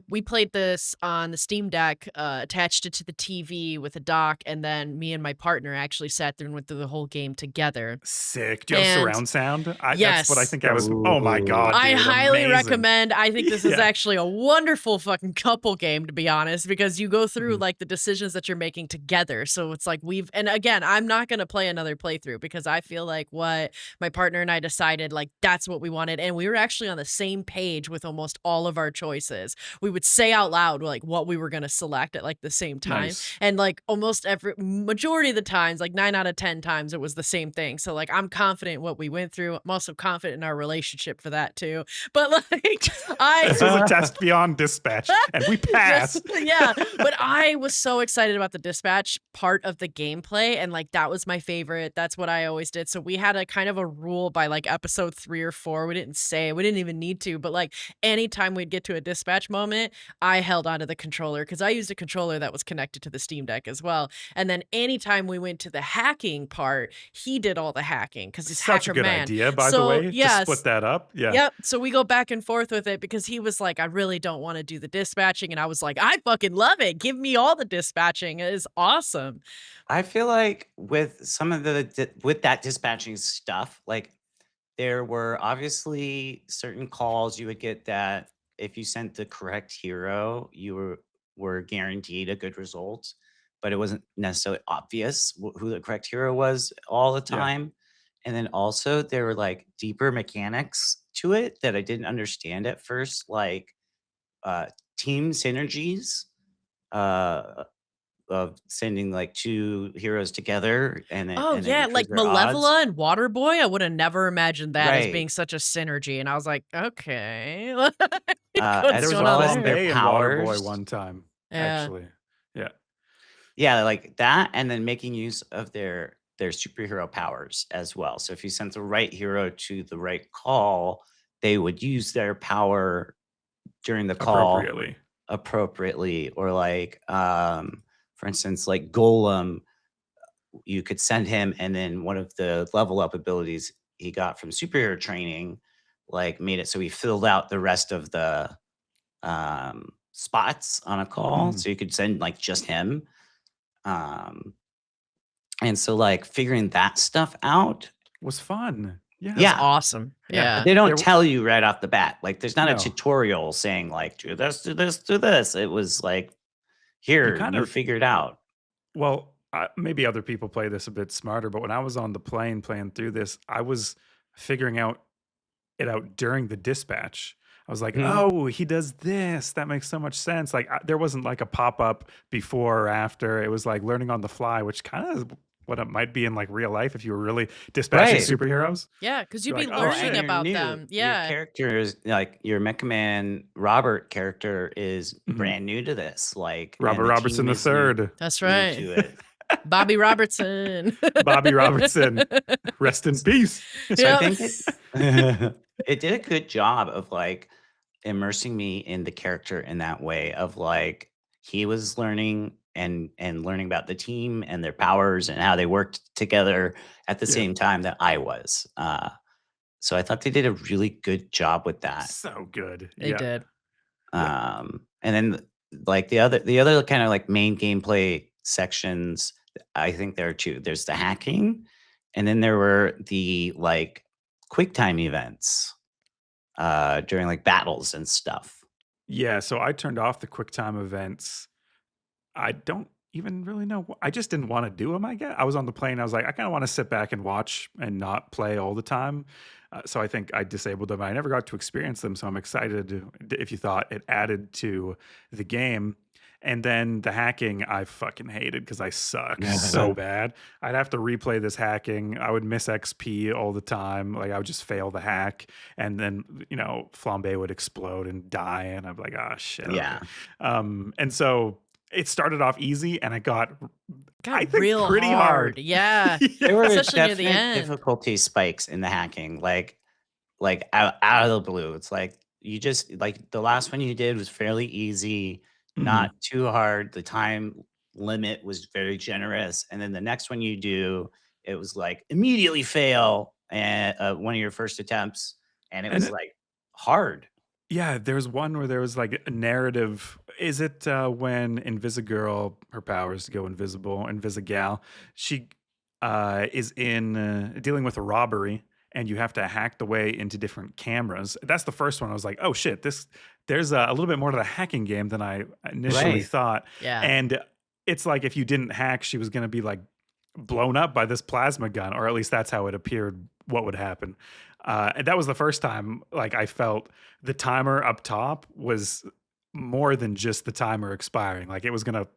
We played this on the Steam Deck, attached it to the TV with a dock, and then me and my partner actually sat there and went through the whole game together. Sick. Do you have surround sound? Yes. That's what I think I was. Oh my God, dude, I highly amazing. recommend. I think this is actually a wonderful fucking couple game, to be honest, because you go through like the decisions that you're making together. So it's like and again, I'm not going to play another playthrough because I feel like what my partner and I decided, like, that's what we wanted. And we were actually on the same page with almost all of our choices. We would say out loud, like, what we were going to select at like the same time. Nice. And like almost majority of the times, like 9 out of 10 times, it was the same thing. So like I'm confident in what we went through. I'm also confident in our relationship for that too. But like This was a test beyond dispatch, and we passed. yeah, but I was so excited about the dispatch part of the gameplay, and like that was my favorite. That's what I always did. So we had a kind of a rule by like episode 3 or 4. We didn't even need to, but like anytime we'd get to a dispatch moment, I held onto the controller because I used a controller that was connected to the Steam Deck as well. And then anytime we went to the hacking part, he did all the hacking because he's Such hacker a good man. idea, by the So, way, to yes. split that up. Yeah. Yep. So we go back and forth with it because he was like, I really don't want to do the dispatching. And I was like, I fucking love it. Give me all the dispatching. It is awesome. I feel like with some of with that dispatching stuff, like there were obviously certain calls you would get that if you sent the correct hero, you were guaranteed a good result, but it wasn't necessarily obvious who the correct hero was all the Yeah. time. And then also there were like deeper mechanics to it that I didn't understand at first, like team synergies of sending like 2 heroes together and then Oh and then yeah, improve like their odds. Malevola and Waterboy. I would have never imagined that as Right. being such a synergy. And I was like, okay. As What's There was going a on well as there? their Flambe and powers. Waterboy one time, Yeah. actually. Yeah. Yeah, like that, and then making use of their superhero powers as well. So if you sent the right hero to the right call, they would use their power during the call Appropriately. or like for instance, like Golem, you could send him, and then one of the level up abilities he got from superhero training, like made it so he filled out the rest of the spots on a call, so you could send like just him. And so like figuring that stuff out Was fun. Yeah. Yeah. Awesome. Yeah. Yeah. they don't There- tell you right off the bat. Like there's not No. a tutorial saying like do this, do this, do this. It was like here, kind you of- figure it out. Well, maybe other people play this a bit smarter, but when I was on the plane playing through this, I was figuring it out during the dispatch. I was like, Mhm. oh, he does this. That makes so much sense. Like there wasn't like a pop-up before or after. It was like learning on the fly, which kind of what it might be in like real life if you were really dispatching Right. superheroes. Yeah, because you'd You're be like, oh, learning shit. You're about new. them. Your Yeah. character is like your Mecha Man Robert character is Mhm. brand new to this. Like and Robert the Robertson team the is new- third. That's new right. to it. Bobby Robertson. Bobby Robertson. Rest in peace. So Yep. I think it did a good job of like immersing me in the character in that way of like he was learning and learning about the team and their powers and how they worked together at the Yeah. same time that I was. So I thought they did a really good job with that. So good. They Yeah. did. And then like the other kind of like main gameplay sections, I think there are 2. There's the hacking, and then there were the like quick time events during like battles and stuff. Yeah, so I turned off the QuickTime events. I don't even really know. I just didn't want to do them, I guess. I was on the plane. I was like, I kind of want to sit back and watch and not play all the time. So I think I disabled them. I never got to experience them. So I'm excited if you thought it added to the game. And then the hacking, I fucking hated because I suck so bad. I'd have to replay this hacking. I would miss XP all the time. Like I would just fail the hack. And then, Flambe would explode and die. And I'm like, oh, shit. okay." Yeah. And so it started off easy and it got I think real pretty hard. Yeah. There were Especially near the definite end. difficulty spikes in the hacking, like out of the blue. It's like you just like the last one you did was fairly easy, not too hard. The time limit was very generous, and then the next one you do, it was like immediately fail and one of your first attempts, and it And was like hard. Yeah, there's one where there was like a narrative. Is it when Invisigirl, her powers go invisible, Invisigal, she is in dealing with a robbery and you have to hack the way into different cameras. That's the first one. I was like, oh shit, there's a little bit more to the hacking game than I initially Right. thought. Yeah. And it's like if you didn't hack, she was going to be like blown up by this plasma gun, or at least that's how it appeared what would happen. And that was the first time like I felt the timer up top was more than just the timer expiring. Like it was going to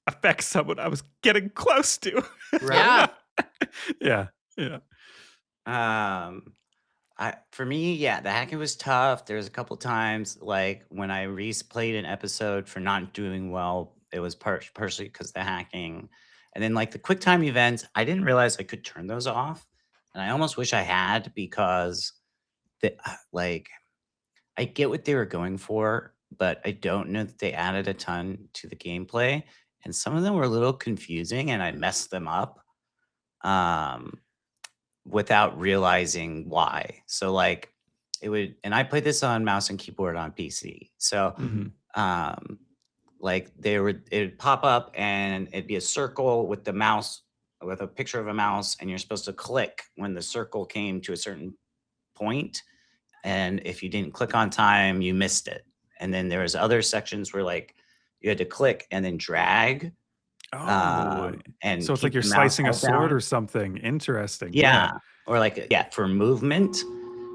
affect someone I was getting close to. Yeah. Yeah. Yeah. Um, for me, yeah, the hacking was tough. There was a couple times like when I replayed an episode for not doing well, it was partially because the hacking. And then like the quick time events, I didn't realize I could turn those off. And I almost wish I had because like I get what they were going for, but I don't know that they added a ton to the gameplay. And some of them were a little confusing and I messed them up. Um, without realizing why. So like it would, and I played this on mouse and keyboard on PC. So Mhm. like it'd pop up and it'd be a circle with the mouse with a picture of a mouse, and you're supposed to click when the circle came to a certain point. And if you didn't click on time, you missed it. And then there was other sections where like you had to click and then drag Oh, and so it's like keep you're the mouse slicing a held sword down. or something. Interesting. Yeah. Yeah. Or like, yeah, for movement.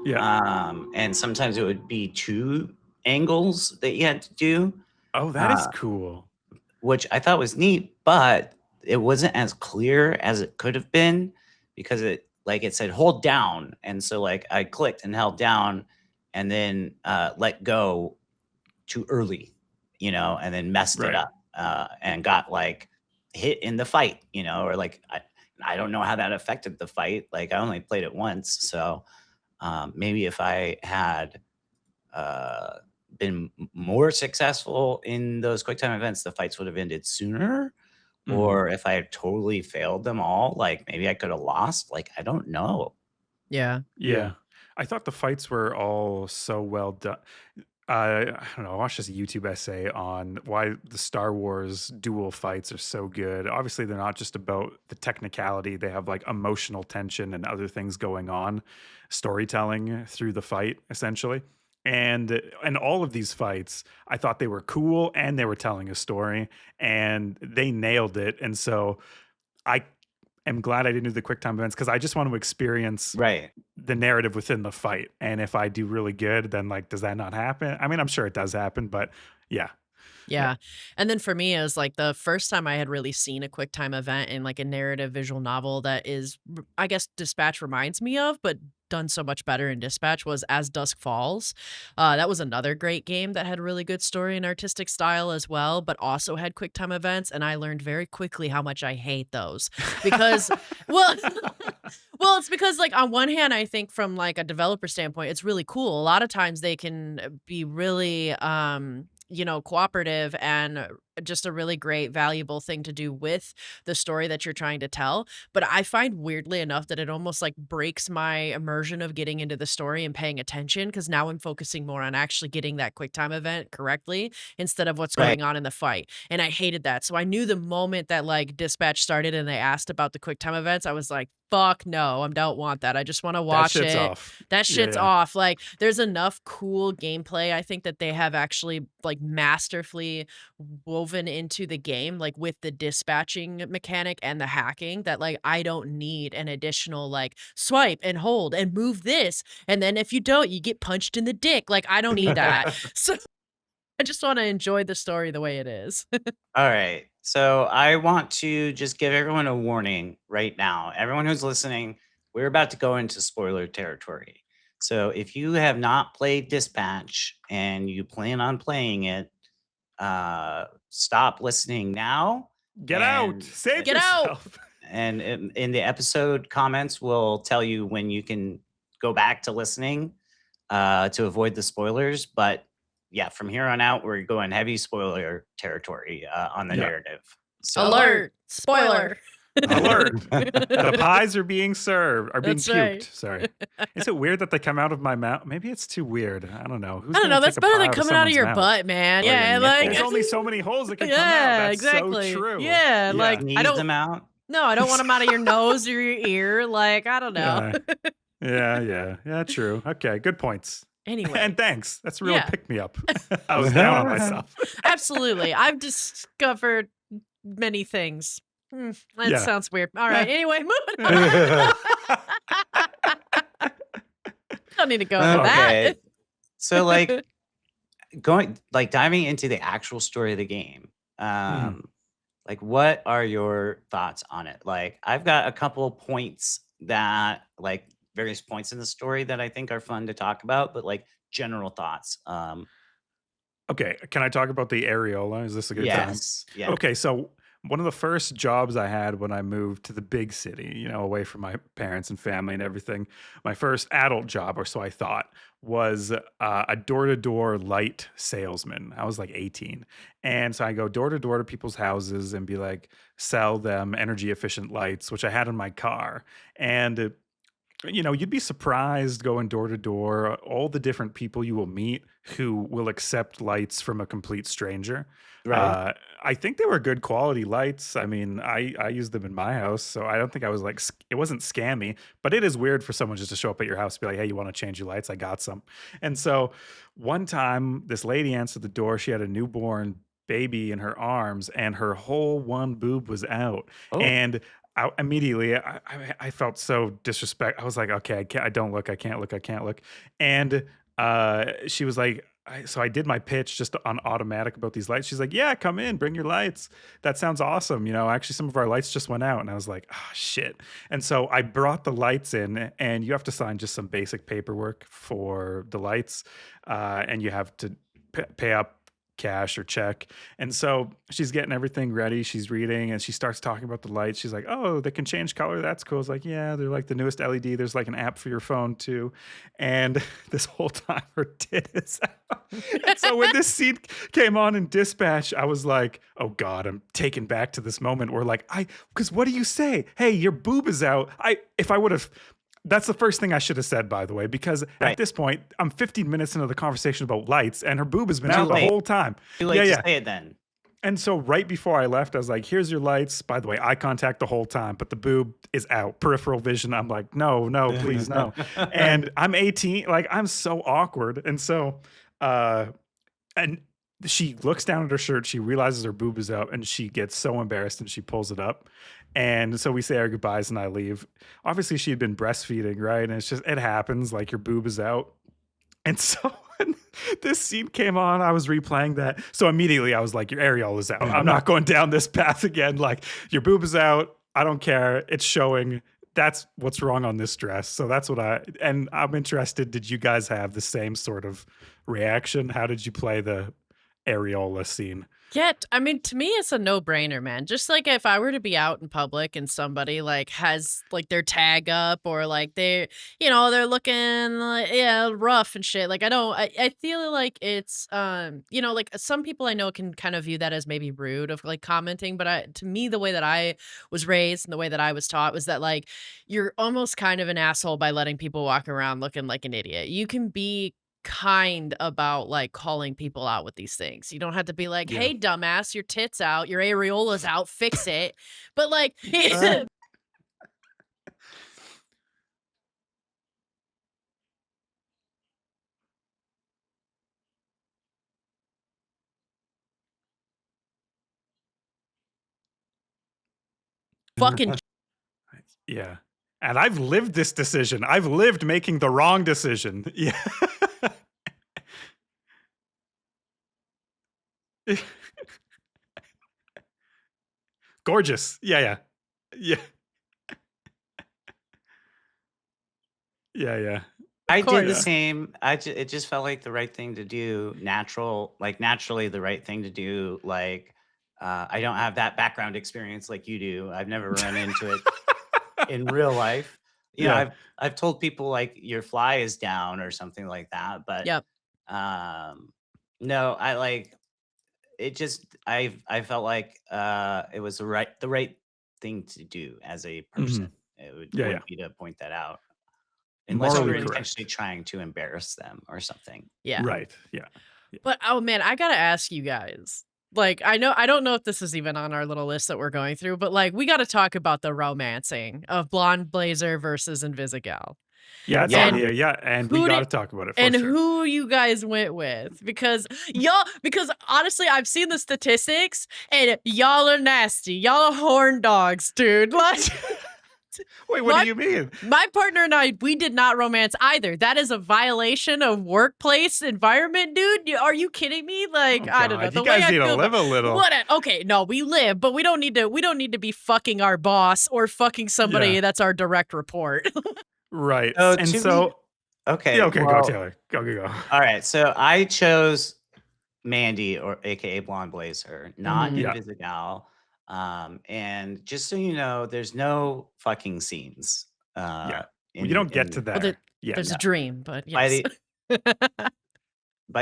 Yeah. And sometimes it would be two angles that you had to do, Oh, that is cool. which I thought was neat, but it wasn't as clear as it could have been because it said hold down. And so like I clicked and held down and then let go too early, and then messed it Right. up and got like hit in the fight, or like I don't know how that affected the fight. Like I only played it once, so maybe if I had been more successful in those quick time events, the fights would have ended sooner. Mhm. Or if I had totally failed them all, like maybe I could have lost. Like I don't know. Yeah. Yeah. I thought the fights were all so well done. I don't know. I watched this YouTube essay on why the Star Wars duel fights are so good. Obviously, they're not just about the technicality. They have like emotional tension and other things going on, storytelling through the fight, essentially. And all of these fights, I thought they were cool and they were telling a story, and they nailed it. And so I am glad I didn't do the quick time events because I just want to experience Right. the narrative within the fight. And if I do really good, then like, does that not happen? I mean, I'm sure it does happen, but yeah. Yeah. And then for me, it was like the first time I had really seen a quick time event in like a narrative visual novel that is, I guess, Dispatch reminds me of, but done so much better in Dispatch was As Dusk Falls. That was another great game that had really good story and artistic style as well, but also had quick time events. And I learned very quickly how much I hate those because, well, well, it's because like on one hand, I think from like a developer standpoint, it's really cool. A lot of times they can be really, cooperative and just a really great, valuable thing to do with the story that you're trying to tell. But I find weirdly enough that it almost like breaks my immersion of getting into the story and paying attention because now I'm focusing more on actually getting that quick time event correctly instead of what's Right. going on in the fight. And I hated that. So I knew the moment that like Dispatch started and they asked about the quick time events, I was like, fuck no, I don't want that. I just want to That watch shit's it. off. That shit's Yeah. off. Like, there's enough cool gameplay. I think that they have actually like masterfully woven into the game, like with the dispatching mechanic and the hacking, that like I don't need an additional like swipe and hold and move this. And then if you don't, you get punched in the dick. Like, I don't need that. So I just want to enjoy the story the way it is. All right. So I want to just give everyone a warning right now. Everyone who's listening, we're about to go into spoiler territory. So if you have not played Dispatch and you plan on playing it, stop listening now. Get out. And- Save Get out. yourself. And in the episode comments, we'll tell you when you can go back to listening to avoid the spoilers. But yeah, from here on out, we're going heavy spoiler territory on the Yeah. narrative. So, Alert. Spoiler. Alert. The pies are being served, are being That's puked. right. Sorry. Is it weird that they come out of my mouth? Maybe it's too weird. I don't know. Who's I don't gonna know. That's take a better pie than out of coming out of someone's your mouth? butt, man. Or your Yeah, like nipples. There's only so many holes that can come out. yeah, That's exactly. so true. Yeah, like sneeze I don't. them out. No, I don't want them out of your nose or your ear. Like, I don't know. Yeah, true. Okay, good points. Anyway, And thanks. That's a real Yeah. pick me up. I was down on myself. absolutely. I've discovered many things. That Yeah. sounds weird. All right. Anyway, moving on. Don't need to go into Okay. that. So diving into the actual story of the game. Like, what are your thoughts on it? Like, I've got a couple of points that, like, various points in the story that I think are fun to talk about, but like general thoughts. Okay, can I talk about the areola? Is this a good time? Yes, yeah, Okay, so one of the first jobs I had when I moved to the big city, away from my parents and family and everything, my first adult job, or so I thought, was a door to door light salesman. I was like 18. And so I go door to door to people's houses and be like, sell them energy efficient lights, which I had in my car. And you'd be surprised going door to door, all the different people you will meet who will accept lights from a complete stranger. right. Uh, I think they were good quality lights. I mean, I used them in my house, so I don't think I was like, it wasn't scammy, but it is weird for someone just to show up at your house and be like, hey, you want to change your lights? I got some. And so one time, this lady answered the door. She had a newborn baby in her arms, and her whole one boob was out. Oh, And immediately I felt so disrespect. I was like, okay, I don't look, I can't look, I can't look. And she was like, so I did my pitch just on automatic about these lights. She's like, yeah, come in, bring your lights. That sounds awesome. Actually, some of our lights just went out. And I was like, oh, shit. And so I brought the lights in, and you have to sign just some basic paperwork for the lights. And you have to pay up cash or check. And so she's getting everything ready. She's reading and she starts talking about the lights. She's like, oh, they can change color. That's cool. It's like, yeah, they're like the newest LED. There's like an app for your phone too. And this whole time her tit is out. And so when this scene came on in dispatch, I was like, oh God, I'm taken back to this moment where like, because what do you say? Hey, your boob is out. If I would have, that's the first thing I should have said, by the way, because right. at this point, I'm 15 minutes into the conversation about lights, and her boob has been Too out the late. whole time. Too late Yeah, to say it then. And so right before I left, I was like, here's your lights. By the way, eye contact the whole time, but the boob is out. Peripheral vision. I'm like, no, please, no. And I'm 18. Like, I'm so awkward. And so, and she looks down at her shirt. She realizes her boob is out, and she gets so embarrassed, and she pulls it up. And so we say our goodbyes, and I leave. Obviously, she had been breastfeeding, right? And it happens. Like, your boob is out. And so when this scene came on, I was replaying that. So immediately I was like, your areola is out. I'm not going down this path again. Like, your boob is out. I don't care. It's showing. That's what's wrong on this dress. So that's what and I'm interested. Did you guys have the same sort of reaction? How did you play the areola scene? Yeah, I mean, to me, it's a no-brainer, man. Just like if I were to be out in public and somebody like has like their tag up or like they're looking like, rough and shit. Like I feel like it's like some people I know can kind of view that as maybe rude of like commenting, but to me, the way that I was raised and the way that I was taught was that like you're almost kind of an asshole by letting people walk around looking like an idiot. You can be kind about like calling people out with these things. You don't have to be like, Yeah. hey, dumbass, your tits out, your areola's out, fix it. But like, fucking Yeah. And I've lived this decision. I've lived making the wrong decision. Yeah. Gorgeous. Yeah. Yeah. Yeah. I did the course. same. It just felt like the right thing to do, naturally the right thing to do. Like, I don't have that background experience like you do. I've never run into it in real life. Yeah. I've told people like your fly is down or something like that, but Yep. no, I like it. Just I felt like it was the right thing to do as a person. It would Yeah. be to point that out. Unless Morally you're correct. intentionally trying to embarrass them or something. Yeah. Right. Yeah. But oh man, I gotta ask you guys. Like, I don't know if this is even on our little list that we're going through, but like, we got to talk about the romancing of Blonde Blazer versus Invisigal. Yeah. It's And on here. Yeah. And we who got to did- talk about it for And sure. who you guys went with? Because honestly, I've seen the statistics, and y'all are nasty. Y'all are horn dogs, dude. Like, Wait, what My do you mean? my partner and I, we did not romance either. That is a violation of workplace environment, dude. Are you kidding me? Like, Oh, I don't know. God. You The way guys I need to feel live a little. okay, no, we live, but we don't need to be fucking our boss or fucking somebody Yeah. that's our direct report. Right. So And to so, me, okay, yeah, okay, go, well, Taylor. Go. all right. So I chose Mandy, or AKA Blonde Blazer, not Mhm. Yeah. Invisigal. And just so you know, there's no fucking scenes. Yeah. Well, you In don't get to Well, there yet. there's no. a dream, but By yes.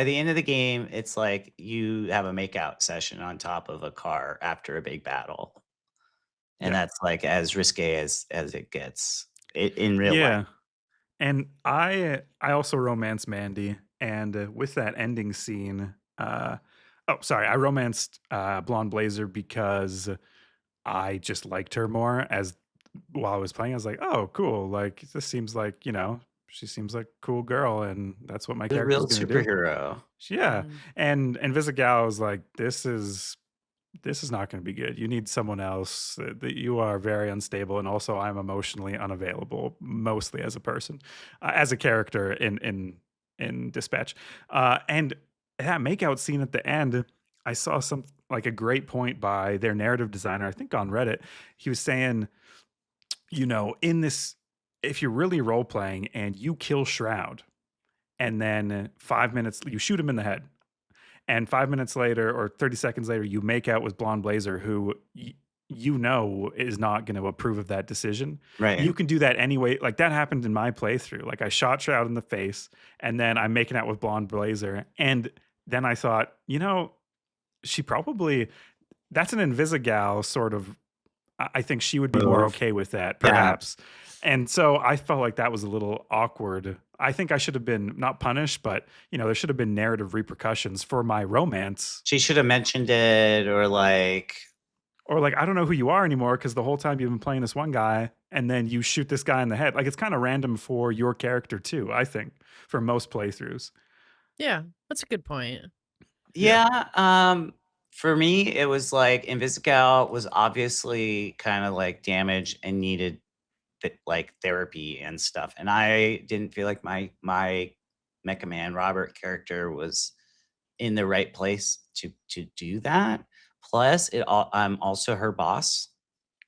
the end of the game, it's like you have a makeout session on top of a car after a big battle, and Yeah. that's like as risque as it gets in real life. Yeah. And I also romance Mandy, and with that ending scene, I romanced Blonde Blazer because I just liked her more. As while I was playing, I was like, oh, cool. Like this seems like, she seems like a cool girl, and that's what my The character's real gonna do. superhero. Yeah. Mhm. And Visigal was like, this is not going to be good. You need someone else. That you are very unstable, and also I'm emotionally unavailable, mostly as a person, as a character in Dispatch. And that makeout scene at the end, I saw some like a great point by their narrative designer, I think on Reddit. He was saying, in this, if you're really role playing and you kill Shroud, and then 5 minutes you shoot him in the head, and 5 minutes later or 30 seconds later you make out with Blonde Blazer, who is not going to approve of that decision. Right. You can do that anyway. Like that happened in my playthrough. Like I shot Shroud in the face, and then I'm making out with Blonde Blazer, and then I thought, she probably, that's an Invisigal sort of, I think she would be more Move. okay with that, Yeah. perhaps. And so I felt like that was a little awkward. I think I should have been not punished, but there should have been narrative repercussions for my romance. She should have mentioned it, or like, I don't know who you are anymore because the whole time you've been playing this one guy, and then you shoot this guy in the head. Like it's kind of random for your character too, I think, for most playthroughs. Yeah, that's a good point. yeah. For me, it was like Invisigal was obviously kind of like damaged and needed like therapy and stuff, and I didn't feel like my Mecha Man Robert character was in the right place to do that. Plus, I'm also her boss,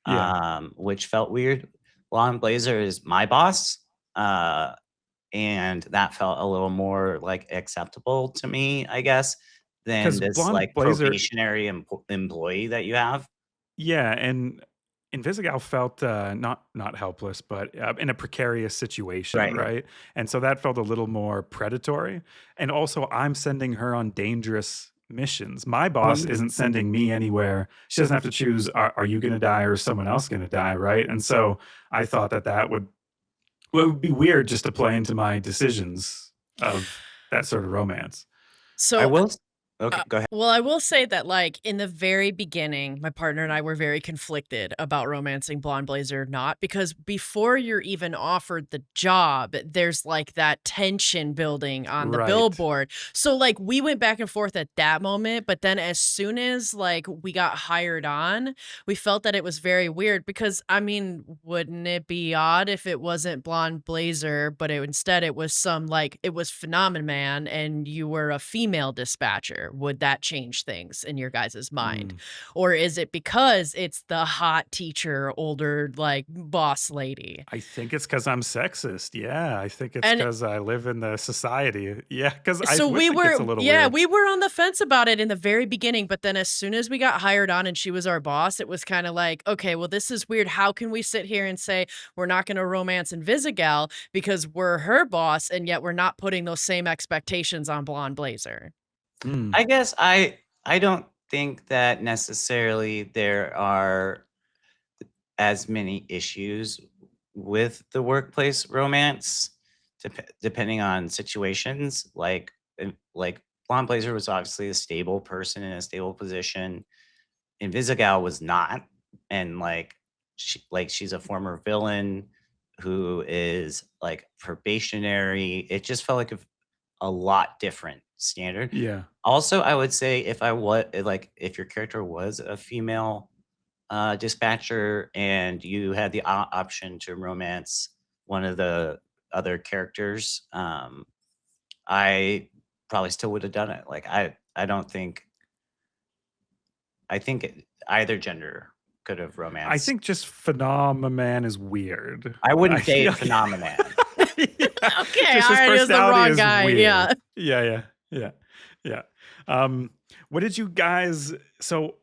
Yeah. which felt weird. Blonde Blazer is my boss, and that felt a little more like acceptable to me, I guess, than Because this Blonde like Blazer, probationary employee that you have. yeah, and Invisigal felt not helpless, but in a precarious situation, Right. right? And so that felt a little more predatory. And also, I'm sending her on dangerous missions. My boss isn't sending me anywhere. She doesn't have to choose: are you going to die or is someone else going to die, right? And so I thought that would be weird just to play into my decisions of that sort of romance. So I will. Okay, go ahead. Well, I will say that, like, in the very beginning, my partner and I were very conflicted about romancing Blonde Blazer or not, because before you're even offered the job, there's like that tension building on the Right. billboard. So, like, we went back and forth at that moment, but then as soon as like we got hired on, we felt that it was very weird because, I mean, wouldn't it be odd if it wasn't Blonde Blazer, but instead it was it was Phenomenon and you were a female dispatcher? Would that change things in your guys' mind? Or is it because it's the hot teacher, older, like, boss lady? I think it's because I'm sexist. Yeah, I think it's And because I live in the society. Yeah, because I so would we think were, it's a little yeah, weird. we were on the fence about it in the very beginning, but then as soon as we got hired on and she was our boss, it was kind of like, okay, well, this is weird. How can we sit here and say we're not going to romance Invisigal because we're her boss, and yet we're not putting those same expectations on Blonde Blazer? I guess I don't think that necessarily there are as many issues with the workplace romance, depending on situations. Like Blonde Blazer was obviously a stable person in a stable position. Invisigal was not, and she's a former villain who is like probationary. It just felt like a lot different standard. Yeah. Also, I would say if your character was a female dispatcher and you had the option to romance one of the other characters, I probably still would have done it. Like I don't think I think either gender could have I romanced. think just Phenomenon is weird. I wouldn't I date feel- Phenomenon. Yeah. Okay, Just his all right, it was the personality wrong is guy. weird. Yeah. Yeah. What did you guys? So,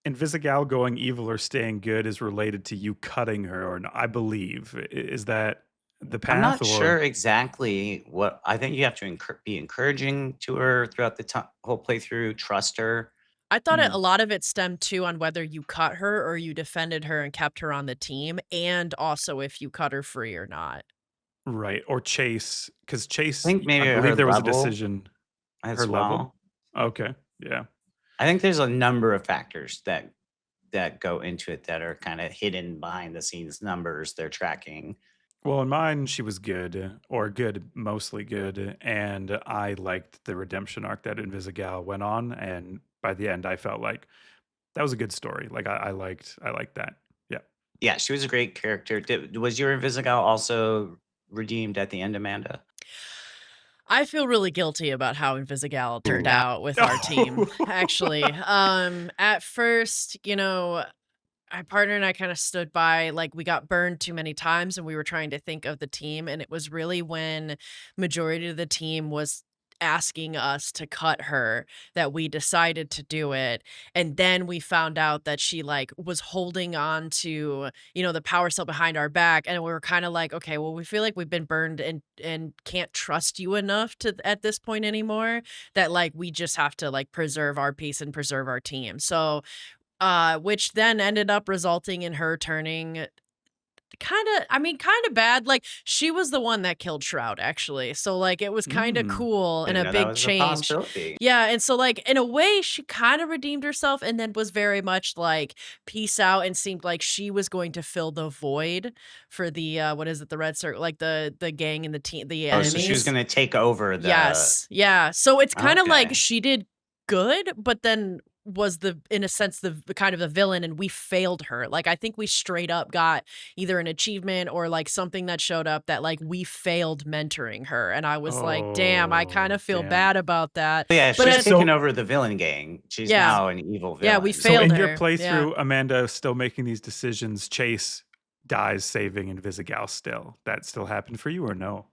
Invisigal going evil or staying good is related to you cutting her, or I believe. Is that the path? I'm not or sure exactly what. I think you have to be encouraging to her throughout the whole playthrough. Trust her. I thought a lot of it stemmed too on whether you cut her or you defended her and kept her on the team, and also if you cut her free or not. Right, or Chase, because Chase, I think maybe I her believe there was a level decision. as Her well. level. Okay, yeah. I think there's a number of factors that go into it that are kind of hidden behind the scenes numbers they're tracking. Well, in mine, she was good, or good, mostly good, and I liked the redemption arc that Invisigal went on, and by the end, I felt like that was a good story. Like I liked that. Yeah. Yeah, she was a great character. Was your Invisigal also redeemed at the end, Amanda? I feel really guilty about how Invisigal turned Ooh. out with our team, Oh. actually. At first, my partner and I kind of stood by, like, we got burned too many times and we were trying to think of the team. And it was really when majority of the team was asking us to cut her that we decided to do it. And then we found out that she like was holding on to, the power cell behind our back. And we were kind of like, okay, well, we feel like we've been burned and can't trust you enough to at this point anymore, that like we just have to like preserve our peace and preserve our team. So which then ended up resulting in her turning kind of bad. Like, she was the one that killed Shroud, actually. So, like, it was kind of cool and Didn't a know that big was a change. possibility. Yeah, and so, like, in a way, she kind of redeemed herself and then was very much, like, peace out and seemed like she was going to fill the void for the, what is it, the Red Circle, like, the gang and the team, the Oh, enemies. so she was going to take over the. Yes, yeah. So it's kind of like Okay. she did good, but then was in a sense the kind of the villain, and we failed her. Like, I think we straight up got either an achievement or like something that showed up that like we failed mentoring her, and I was like, damn, I kind of feel damn. bad about that. Yeah, But she's at- taken over the villain gang. She's Yeah. now an evil villain. Yeah, we So failed in your her. playthrough, Amanda still making these decisions. Chase dies saving Invisigal still. That still happened for you or no?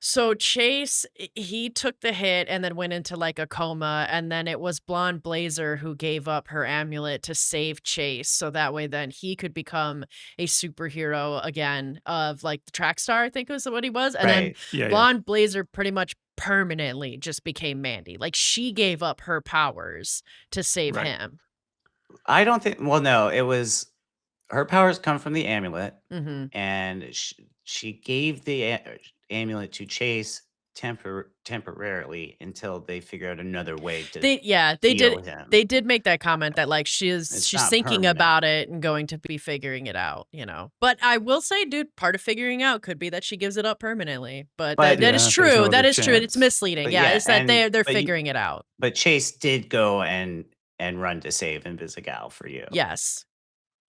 So Chase, he took the hit and then went into like a coma, and then it was Blonde Blazer who gave up her amulet to save Chase, so that way then he could become a superhero again of like the track star, I think was what he was. And then Right. Yeah. Blonde Blazer pretty much permanently just became Mandy. Like, she gave up her powers to save Right. him. I don't think. Well, no, it was her powers come from the amulet, hmm and she gave the amulet to Chase temporarily until they figure out another way to They deal did. with him. They did make that comment that like she's not thinking permanent. about it and going to be figuring it out, But I will say, dude, part of figuring out could be that she gives it up permanently. But But- that Yeah, is there's true. no that other is true. It's chance. misleading. But Yeah, yeah, it's that they're but you- figuring it out. But Chase did go and run to save Invisigal for you. Yes.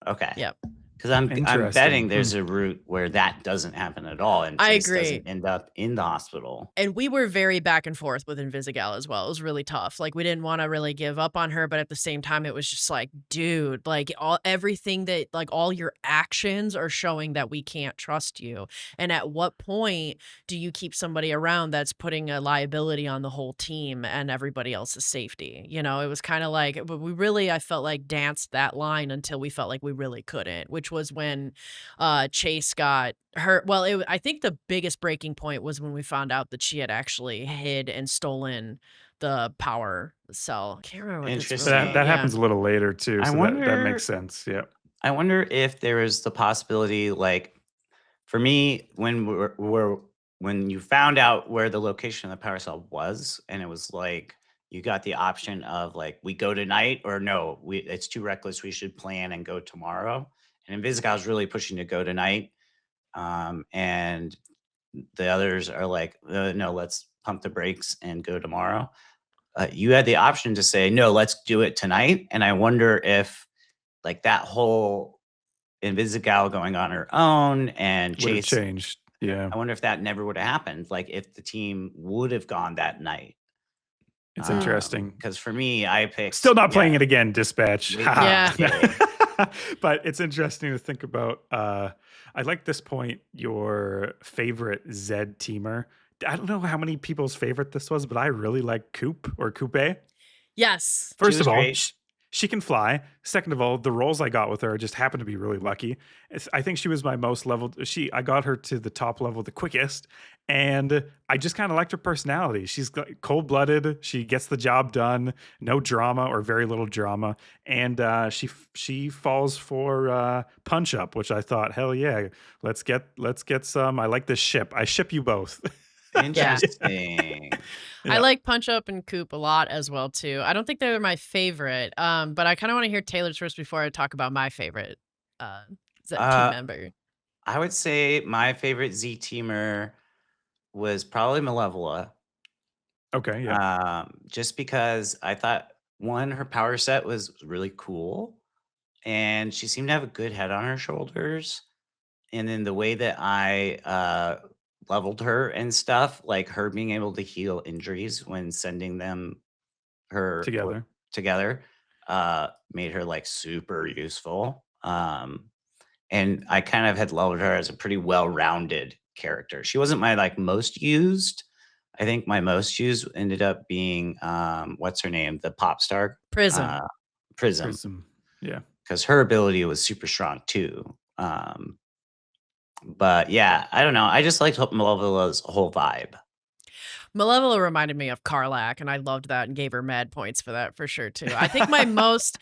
Okay. Yep. Because I'm Interesting. betting there's a route where that doesn't happen at all, and I Chase agree. doesn't end up in the hospital. And we were very back and forth with Invisigal as well. It was really tough. Like, we didn't want to really give up on her, but at the same time, it was just like, dude, like everything that, like, all your actions are showing that we can't trust you. And at what point do you keep somebody around that's putting a liability on the whole team and everybody else's safety? It was kind of like, but we really, I felt like, danced that line until we felt like we really couldn't, which was when Chase got hurt. Well, I think the biggest breaking point was when we found out that she had actually hid and stolen the power cell. I can't remember what this Interesting. was. That Yeah. happens. happens a little later too. I So that wonder- makes sense. Yeah. I wonder if there is the possibility, like, for me, when when you found out where the location of the power cell was, and it was like you got the option of like, we go tonight, or no, it's too reckless, we should plan and go tomorrow. And Invisigal was really pushing to go tonight, and the others are like, no, let's pump the brakes and go tomorrow. You had the option to say, no, let's do it tonight. And I wonder if like that whole Invisigal going on her own and Would have Chase. changed. Yeah. I wonder if that never would have happened. Like if the team would have gone that night. It's interesting. Because for me, I picked. Still not playing it again, Dispatch. Wait, Yeah. But it's interesting to think about. I like this point, your favorite Zed teamer. I don't know how many people's favorite this was, but I really like Coop or Coupe. Yes. First of was all, great. she can fly. Second of all, the roles I got with her just happened to be really lucky. I think she was my most leveled. I got her to the top level the quickest, and I just kind of liked her personality. She's cold blooded. She gets the job done. No drama or very little drama, and she falls for punch up, which I thought, hell yeah, let's get some. I like this ship. I ship you both. Interesting. I like Punch Up and Coop a lot as well too. I don't think they're my favorite, but I kind of want to hear Taylor's first before I talk about my favorite team member. I would say my favorite Z teamer was probably Malevola. Okay, yeah. Just because I thought one, her power set was really cool, and she seemed to have a good head on her shoulders. And then the way that I leveled her and stuff, like her being able to heal injuries when sending them together, made her like super useful. And I kind of had leveled her as a pretty well-rounded character. She wasn't my like most used. I think my most used ended up being what's her name, the pop star Prism. Prism. Yeah, because her ability was super strong too. But yeah, I don't know. I just liked Malevola's whole vibe. Malevola reminded me of Karlak, and I loved that and gave her mad points for that for sure too. I think my most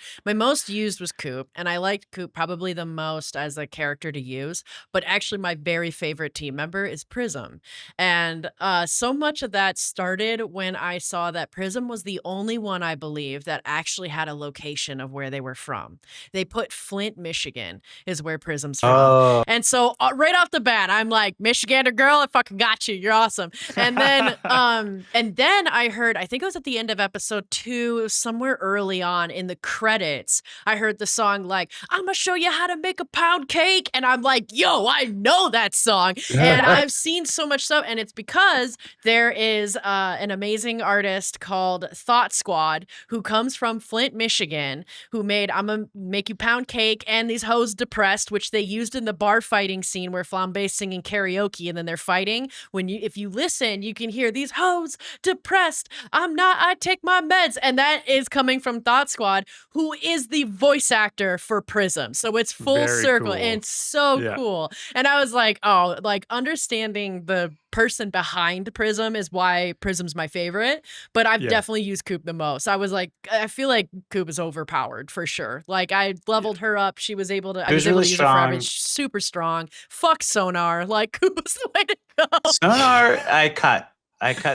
used was Coop, and I liked Coop probably the most as a character to use. But actually, my very favorite team member is Prism, and so much of that started when I saw that Prism was the only one, I believe, that actually had a location of where they were from. They put Flint, Michigan, is where Prism's from, and so right off the bat, I'm like, Michigander girl, I fucking got you. You're awesome. And then. And then I heard, I think it was at the end of episode 2, it was somewhere early on in the credits, I heard the song like, I'm gonna show you how to make a pound cake. And I'm like, yo, I know that song. And I've seen so much stuff. And it's because there is an amazing artist called Thought Squad who comes from Flint, Michigan, who made I'm gonna make you pound cake and these hoes depressed, which they used in the bar fighting scene where Flambe's singing karaoke and then they're fighting. If you listen, you can hear these hoes depressed. I take my meds. And that is coming from Thought Squad, who is the voice actor for Prism. So it's full Very circle cool. and so cool. And I was like, oh, like understanding the person behind Prism is why Prism's my favorite. But I've definitely used Coop the most. I was like, I feel like Coop is overpowered for sure. Like I leveled her up. She was able to, I was able really to use her strong. for super strong. Fuck Sonar. Like Coop was the way to go. Sonar, I cut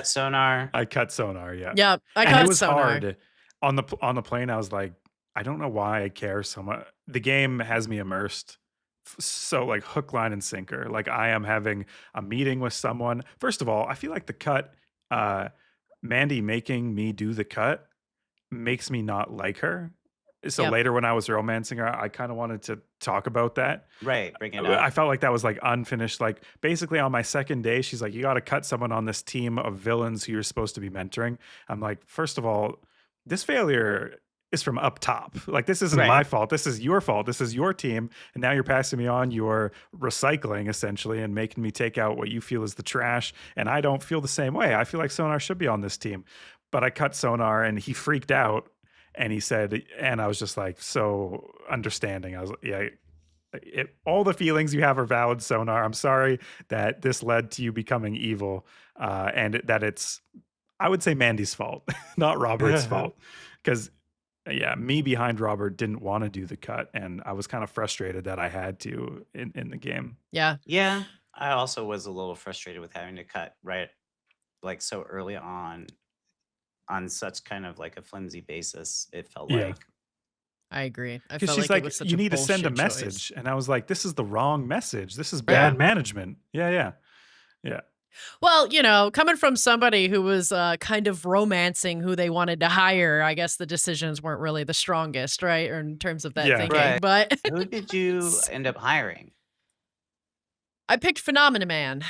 Sonar. I cut Sonar, yeah. Yeah, I And cut it was Sonar. hard. On the plane, I was like, I don't know why I care so much. The game has me immersed. So like hook, line, and sinker. Like I am having a meeting with someone. First of all, I feel like the cut, Mandy making me do the cut makes me not like her. So later when I was romancing her, I kind of wanted to talk about that. Right, bring it up. I felt like that was like unfinished. Like basically on my second day, she's like, you got to cut someone on this team of villains who you're supposed to be mentoring. I'm like, first of all, this failure is from up top. Like this isn't my fault. This is your fault. This is your team. And now you're passing me on your recycling essentially and making me take out what you feel is the trash. And I don't feel the same way. I feel like Sonar should be on this team. But I cut Sonar and he freaked out. And he said, and I was just like, so understanding. I was like, yeah, all the feelings you have are valid, Sonar. I'm sorry that this led to you becoming evil. And that it's, I would say Mandy's fault, not Robert's fault. Because, me behind Robert didn't want to do the cut. And I was kind of frustrated that I had to in the game. Yeah. Yeah. I also was a little frustrated with having to cut like so early on such kind of like a flimsy basis. It felt like I agree. I Because felt she's like like, it was such you a need to send a bullshit message. choice. And I was like, this is the wrong message. This is bad management. Yeah. Well, coming from somebody who was kind of romancing who they wanted to hire, I guess the decisions weren't really the strongest, right? Or in terms of that Yeah. thinking. Right. But Who did you end up hiring? I picked Phenomena Man.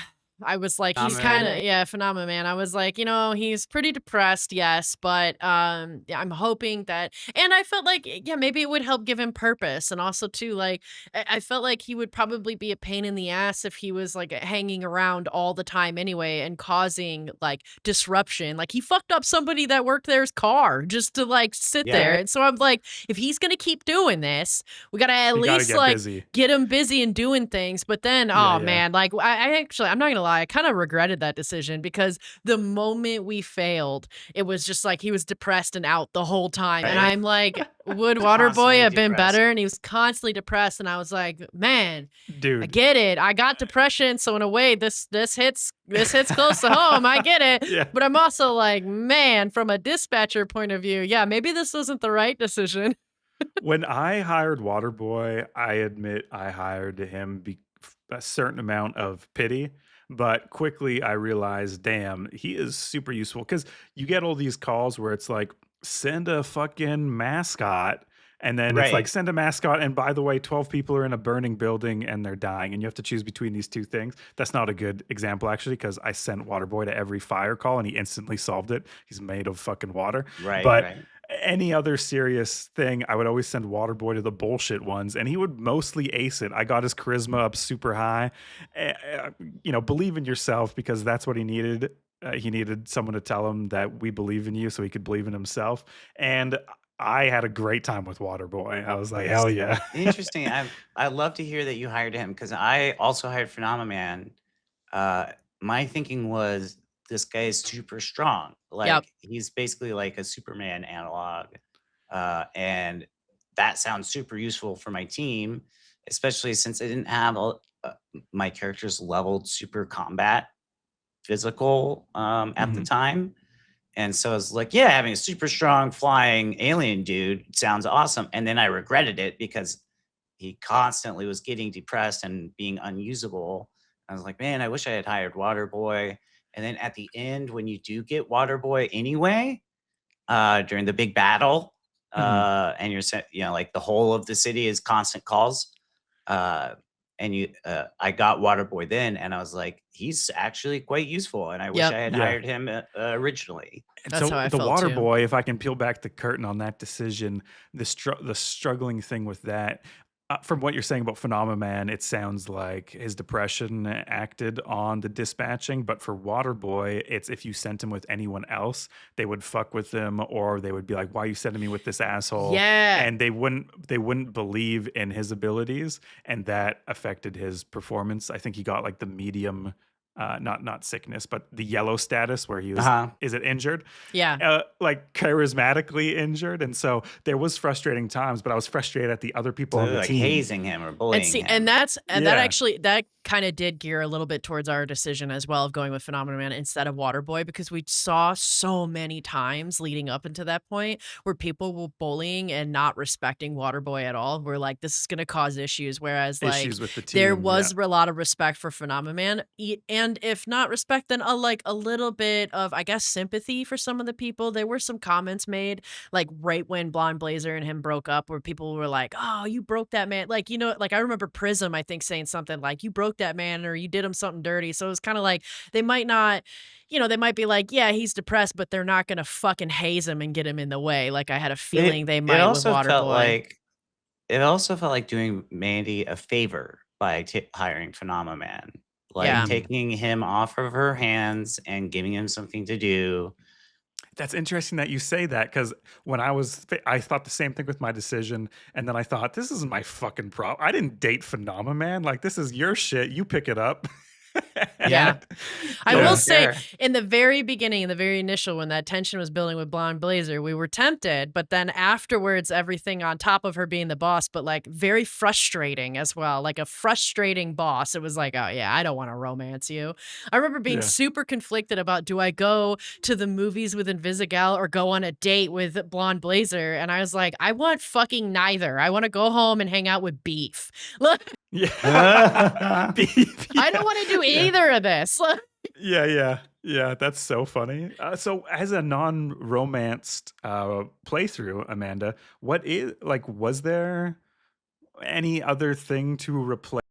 I was like, he's Phenomena kind of, Phenomena Man. I was like, he's pretty depressed, yes, but yeah, I'm hoping that, and I felt like, yeah, maybe it would help give him purpose, and also too, like, I felt like he would probably be a pain in the ass if he was like hanging around all the time anyway and causing like disruption. Like he fucked up somebody that worked there's car just to like sit Yeah. there, and so I'm like, if he's gonna keep doing this, we gotta at You gotta least get like busy. get him busy and doing things. But then, Yeah, oh yeah. man, like I actually, I'm not gonna lie, I kind of regretted that decision because the moment we failed, it was just like he was depressed and out the whole time. And Right. I'm like, would Constantly Waterboy have been depressed. better? And he was constantly depressed. And I was like, man, I Dude. get it. I got depression, so in a way, this hits close to home. I get it. Yeah. But I'm also like, man, from a dispatcher point of view, yeah, maybe this wasn't the right decision. When I hired Waterboy, I admit I hired him a certain amount of pity, but quickly I realized, damn, he is super useful because you get all these calls where it's like, send a fucking mascot. And then it's like, Right. send a mascot. And by the way, 12 people are in a burning building and they're dying. And you have to choose between these two things. That's not a good example, actually, because I sent Waterboy to every fire call and he instantly solved it. He's made of fucking water. Right. But Right. any other serious thing, I would always send Waterboy to the bullshit ones, and he would mostly ace it. I got his charisma up super high. Believe in yourself because that's what he needed. He needed someone to tell him that we believe in you so he could believe in himself. And I had a great time with Waterboy. I was like, hell yeah. Interesting. I love to hear that you hired him because I also hired Phenomena Man. My thinking was this guy is super strong. Yep. Like he's basically like a Superman analog. And that sounds super useful for my team, especially since I didn't have my characters leveled super combat physical at the Mhm. time. And so I was like, yeah, having a super strong flying alien dude sounds awesome. And then I regretted it because he constantly was getting depressed and being unusable. I was like, man, I wish I had hired Waterboy. And then at the end, when you do get Waterboy anyway, during the big battle, Mhm. and like the whole of the city is constant calls. I got Waterboy then, and I was like, he's actually quite useful. And I wish Yep. I had Yeah. hired him originally. And That's so how I the felt too. Waterboy, if I can peel back the curtain on that decision, the struggling thing with that, from what you're saying about Phenomena Man, it sounds like his depression acted on the dispatching. But for Waterboy, it's if you sent him with anyone else, they would fuck with him, or they would be like, "Why are you sending me with this asshole?" Yeah. And they wouldn't believe in his abilities, and that affected his performance. I think he got like the medium. Not sickness, but the yellow status where he was, is it injured? Yeah. Like charismatically injured. And so there was frustrating times, but I was frustrated at the other people on the Like team. hazing him or bullying And see, him. and that Yeah. actually that kind of did gear a little bit towards our decision as well of going with Phenomena Man instead of Waterboy, because we saw so many times leading up into that point where people were bullying and not respecting Waterboy at all. We're like, this is going to cause issues. Whereas like Issues with the team. there was a lot of respect for Phenomena Man, and if not respect, then a little bit of, I guess, sympathy for some of the people. There were some comments made like right when Blonde Blazer and him broke up where people were like, oh, you broke that man. Like, like I remember Prism, I think, saying something like, you broke that man or you did him something dirty. So it was kind of like they might not, they might be like, yeah, he's depressed, but they're not going to fucking haze him and get him in the way. Like I had a feeling they might with Waterboy. It also felt like doing Mandy a favor by hiring Phenomena Man. Like Yeah. taking him off of her hands and giving him something to do. That's interesting that you say that, because when I thought the same thing with my decision, and then I thought, this isn't my fucking problem. I didn't date Phenomena Man. Like, this is your shit. You pick it up. Yeah. I Yeah. will say, Sure. in the very beginning, in the very initial, when that tension was building with Blonde Blazer, we were tempted, but then afterwards, everything on top of her being the boss, but like very frustrating as well, like a frustrating boss. It was like, oh yeah, I don't want to romance you. I remember being Yeah. super conflicted about, do I go to the movies with Invisigal or go on a date with Blonde Blazer? And I was like, I want fucking neither. I want to go home and hang out with Beef. Look, Yeah. I don't want to do either of this. Yeah. That's so funny. So, as a non-romanced playthrough, Amanda, what is like? Was there any other thing to replace?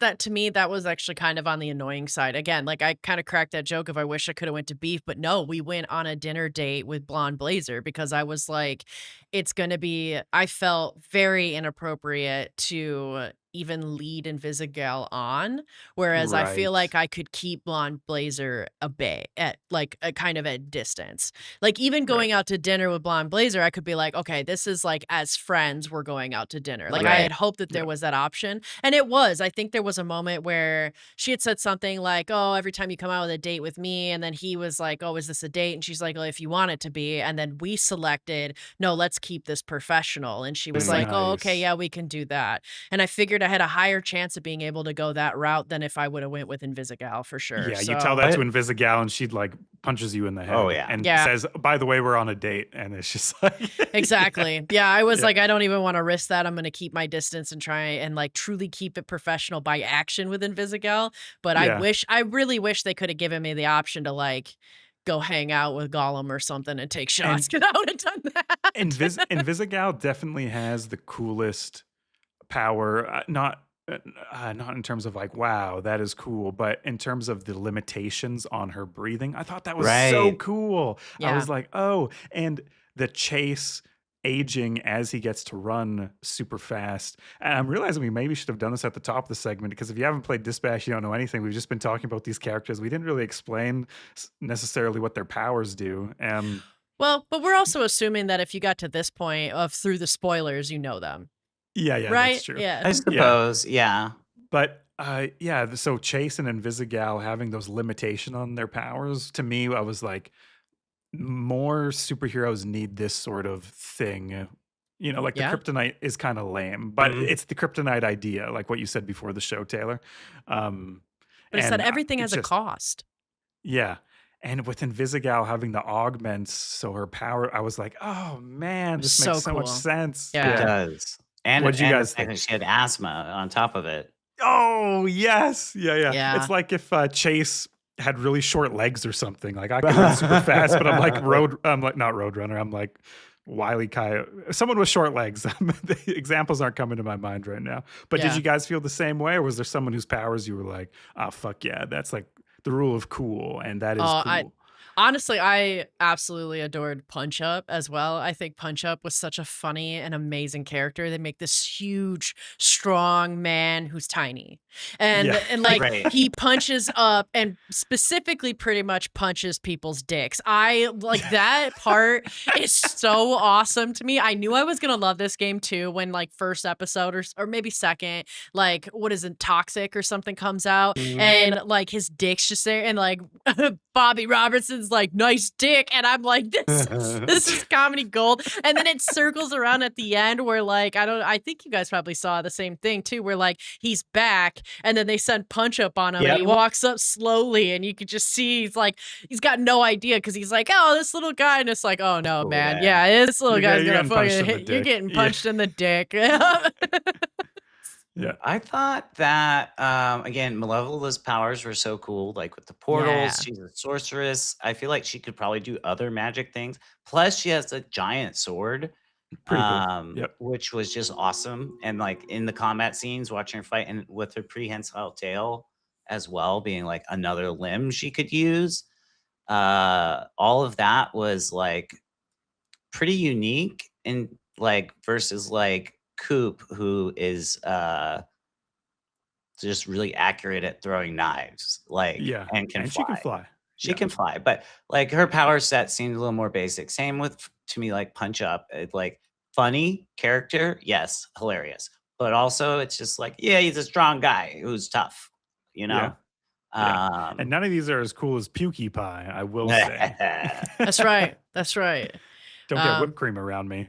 That to me, that was actually kind of on the annoying side. Again, like I kind of cracked that joke of I wish I could have went to beef, but no, we went on a dinner date with Blonde Blazer because I was like, it's gonna be. I felt very inappropriate to even lead Invisigal on, whereas I feel Right. like I could keep Blonde Blazer a bay at like a kind of at distance. Like even Right. going out to dinner with Blonde Blazer, I could be like, okay, this is like as friends, we're going out to dinner. Like I Right. had hoped that there Yeah. was that option. And it was. I think there was a moment where she had said something like, oh, every time you come out with a date with me. And then he was like, oh, is this a date? And she's like, well, if you want it to be. And then we selected, no, let's keep this professional. And she was like, oh, okay, Nice. yeah, we can do that. And I figured I had a higher chance of being able to go that route than if I would have went with Invisigal for sure. Yeah, you tell So that to What? Invisigal, and she'd like punches you in the Oh head yeah. and yeah. says, "By the way, we're on a date." And it's just like, Exactly. Yeah, I was yeah, like, I don't even want to risk that. I'm going to keep my distance and try and like truly keep it professional by action with Invisigal. But yeah. I really wish they could have given me the option to like go hang out with Gollum or something and take shots. And Because I would have done that. Invisigal definitely has the coolest power. Not in terms of like, wow, that is cool, but in terms of the limitations on her breathing. I thought that was so Right. cool. I Yeah. was like, oh, and the chase aging as he gets to run super fast. And I'm realizing we maybe should have done this at the top of the segment because if you haven't played Dispatch, you don't know anything. We've just been talking about these characters. We didn't really explain necessarily what their powers do. Well, but we're also assuming that if you got to this point of through the spoilers, you know them, Yeah, that's right? true. Yeah. I Yeah. suppose. Yeah. But yeah, so Chase and Invisigal having those limitation on their powers, to me, I was like, more superheroes need this sort of thing. Like the Yeah. kryptonite is kind of lame, but Mhm. it's the kryptonite idea, like what you said before the show, Taylor. But it's that And everything it has a just, cost. yeah. And with Invisigal having the augments, so her power, I was like, oh man, It was this makes so so much cool. sense. It Yeah. Yeah. does. And What'd you and the guys fact that think? she had asthma on top of it. Oh, yes. Yeah. It's Yeah. like if Chase had really short legs or something. Like I can run super fast, but I'm like not Roadrunner. I'm like Wile E. Coyote. Someone with short legs. The examples aren't coming to my mind right now. But did Yeah. you guys feel the same way, or was there someone whose powers you were like, oh fuck yeah, that's like the rule of cool, and that is I cool. honestly, I absolutely adored Punch Up as well. I think Punch Up was such a funny and amazing character. They make this huge, strong man who's tiny. Yeah. And like Right. he punches up and specifically pretty much punches people's dicks. I like that part is so awesome to me. I knew I was gonna love this game too when like first episode or maybe second, like what is it, Toxic or something comes out Mhm. and like his dick's just there and like Bobby Robertson's like nice dick and I'm like this is comedy gold and then it circles around at the end where like I think you guys probably saw the same thing too where like he's back and then they send Punch Up on him and Yep. he walks up slowly and you could just see he's got no idea because he's like oh this little guy and it's like oh no Cool man guy. yeah this little You're guy's getting gonna punched in fucking the hit you're dick. getting Yeah. punched in the dick. Yeah. I thought that again, Malevola's powers were so cool, like with the portals. Yeah. She's a sorceress. I feel like she could probably do other magic things. Plus, she has a giant sword, Pretty cool. Yep. which was just awesome. And like in the combat scenes, watching her fight, and with her prehensile tail as well, being like another limb she could use. All of that was like pretty unique, and like versus like Coop, who is just really accurate at throwing knives, like, Yeah. and can And fly. she can fly. She Yeah. can fly, but like her power set seemed a little more basic. Same with to me, like Punch Up, like funny character, yes, hilarious, but also it's just like, yeah, he's a strong guy who's tough, you Yeah. know. Yeah. And none of these are as cool as Pukiepie, I will say. That's right. That's right. Don't get whipped cream around me.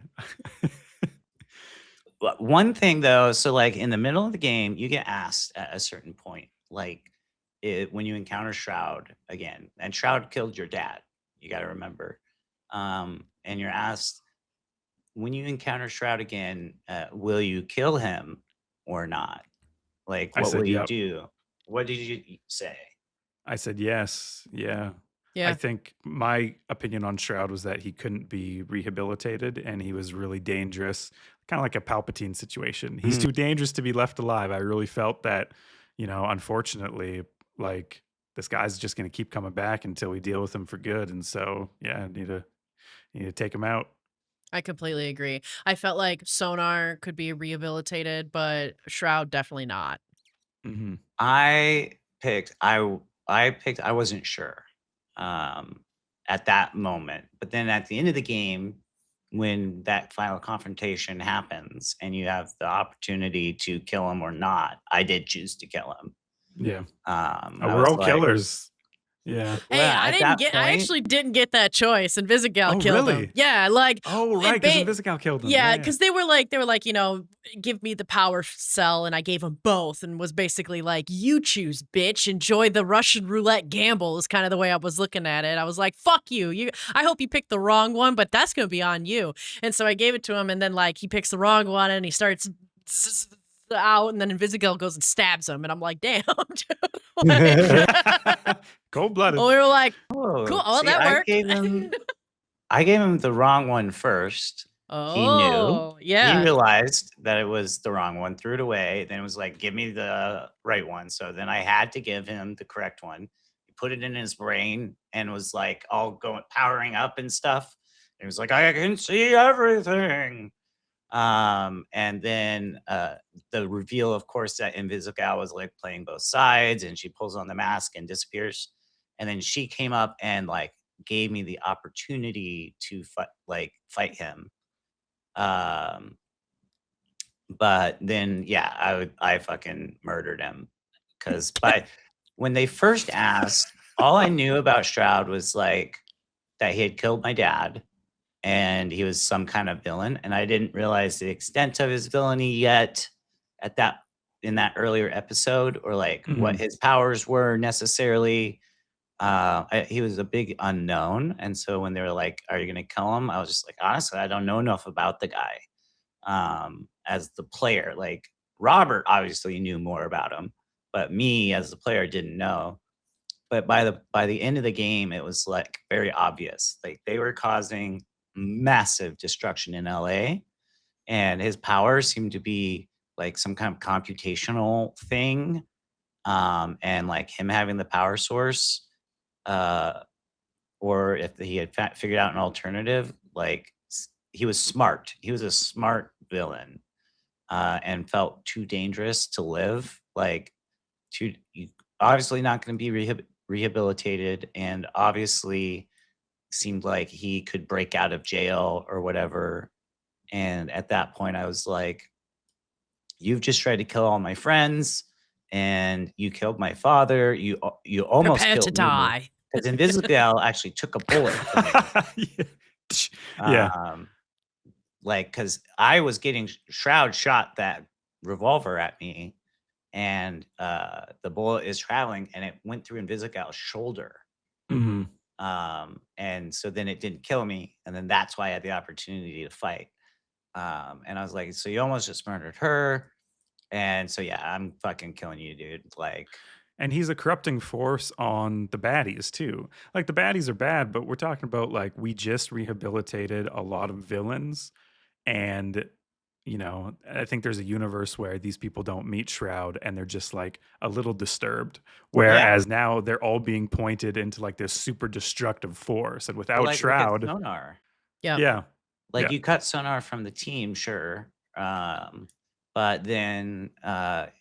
One thing though, so like in the middle of the game, you get asked at a certain point, like when you encounter Shroud again, and Shroud killed your dad, you got to remember, and you're asked, when you encounter Shroud again, will you kill him or not? Like, I what said, will you yep. do? What did you say? I said yes. Yeah. I Yeah. think my opinion on Shroud was that he couldn't be rehabilitated and he was really dangerous, kind of like a Palpatine situation. He's too dangerous to be left alive. I really felt that, unfortunately, like this guy's just going to keep coming back until we deal with him for good. And so, yeah, I need to take him out. I completely agree. I felt like Sonar could be rehabilitated, but Shroud definitely not. Hmm. I picked. I wasn't sure at that moment, but then at the end of the game, when that final confrontation happens and you have the opportunity to kill him or not, I did choose to kill him. Yeah. I We're was all like, killers. Yeah. Hey, well, I at didn't that get. I point, actually didn't get that choice, and Visigal Oh, killed him. really? Yeah, like Oh, it right. Because ba- Invisical killed him. yeah, Yeah. because they were like, give me the power cell, and I gave them both, and was basically like, you choose, bitch. Enjoy the Russian roulette gamble. Is kind of the way I was looking at it. I was like, fuck you. I hope you picked the wrong one, but that's gonna be on you. And so I gave it to him, and then like he picks the wrong one, and he starts out, and then Invisigal goes and stabs him, and I'm like, damn, dude. Like, Cold-blooded. well, we were like, oh, cool. Oh, see, that I worked. gave him the wrong one first. He knew. Oh, He yeah. realized that it was the wrong one, threw it away. Then it was like, give me the right one. So then I had to give him the correct one. He put it in his brain and was like all going powering up and stuff. And he was like, I can see everything. And then the reveal, of course, that Invisical was like playing both sides, and she pulls on the mask and disappears. And then she came up and like gave me the opportunity to fight him. But then yeah, I fucking murdered him because when they first asked, all I knew about Shroud was like that he had killed my dad and he was some kind of villain, and I didn't realize the extent of his villainy yet in that earlier episode, or like what Mhm. his powers were necessarily. He was a big unknown, and so when they were like, "Are you gonna kill him?" I was just like, honestly, I don't know enough about the guy. As the player, like Robert obviously knew more about him, but me as the player didn't know. But by the end of the game, it was like very obvious. Like they were causing massive destruction in LA, and his power seemed to be like some kind of computational thing. And like him having the power source, uh, or if he had figured out an alternative, like he was smart. He was a smart villain, and felt too dangerous to live. Like, obviously not going to be rehabilitated, and obviously seemed like he could break out of jail or whatever. And at that point, I was like, "You've just tried to kill all my friends, and you killed my father. You almost Prepare to killed me." die. Because Invisible actually took a bullet from me. Yeah. Like, because I was getting Shroud shot that revolver at me, and the bullet is traveling, and it went through Invisical's shoulder. Hmm. And so then it didn't kill me, and then that's why I had the opportunity to fight. And I was like, so you almost just murdered her, and so yeah, I'm fucking killing you, dude. Like, And he's a corrupting force on the baddies too. Like the baddies are bad, but we're talking about like we just rehabilitated a lot of villains, and I think there's a universe where these people don't meet Shroud and they're just like a little disturbed. Whereas now they're all being pointed into like this super destructive force. And without like, look at Shroud, Sonar. Yeah. yeah. Like Yeah. you cut Sonar from the team, sure. But then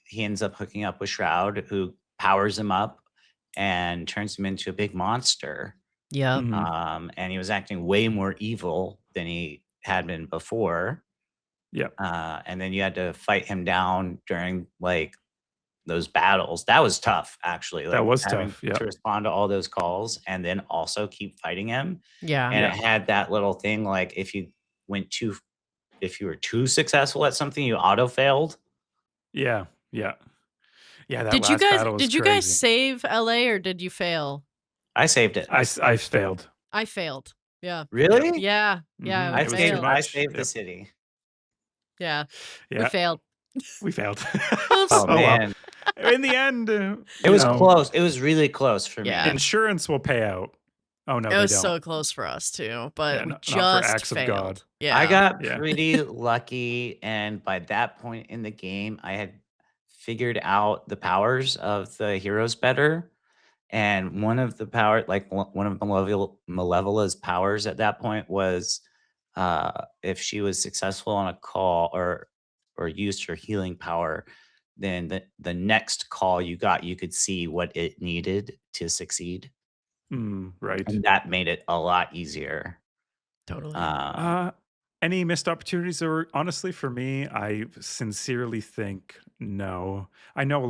he ends up hooking up with Shroud, who powers him up and turns him into a big monster. Yeah. Mhm. And he was acting way more evil than he had been before. Yeah. And then you had to fight him down during like those battles. That was tough, actually. Like, That was having tough. Yeah. to respond to all those calls and then also keep fighting him. Yeah. And Yeah. it had that little thing like if you were too successful at something, you auto failed. Yeah. Yeah. Yeah. That Did you last guys battle was did you guys crazy. save LA or did you fail? I saved it. I failed. I failed. Yeah. Really? Yeah. Yeah. Mhm. We It was too failed. I much. saved the Yep. city. Yeah. We Yeah, failed. we failed. Oops. Oh Oh well. man, In the end, it was close. It was really close for Yeah. me. insurance will pay out. Oh no, It they was don't. so close for us too, but Yeah, we not for just acts of God. failed. I Yeah. got Yeah. pretty lucky, and by that point in the game, I had figured out the powers of the heroes better. And one of the one of Malevola's powers at that point was, if she was successful on a call or used her healing power, then the next call you got, you could see what it needed to succeed, Right. and that made it a lot easier. Totally. Um, Any missed opportunities? Or honestly, for me, I sincerely think no. I know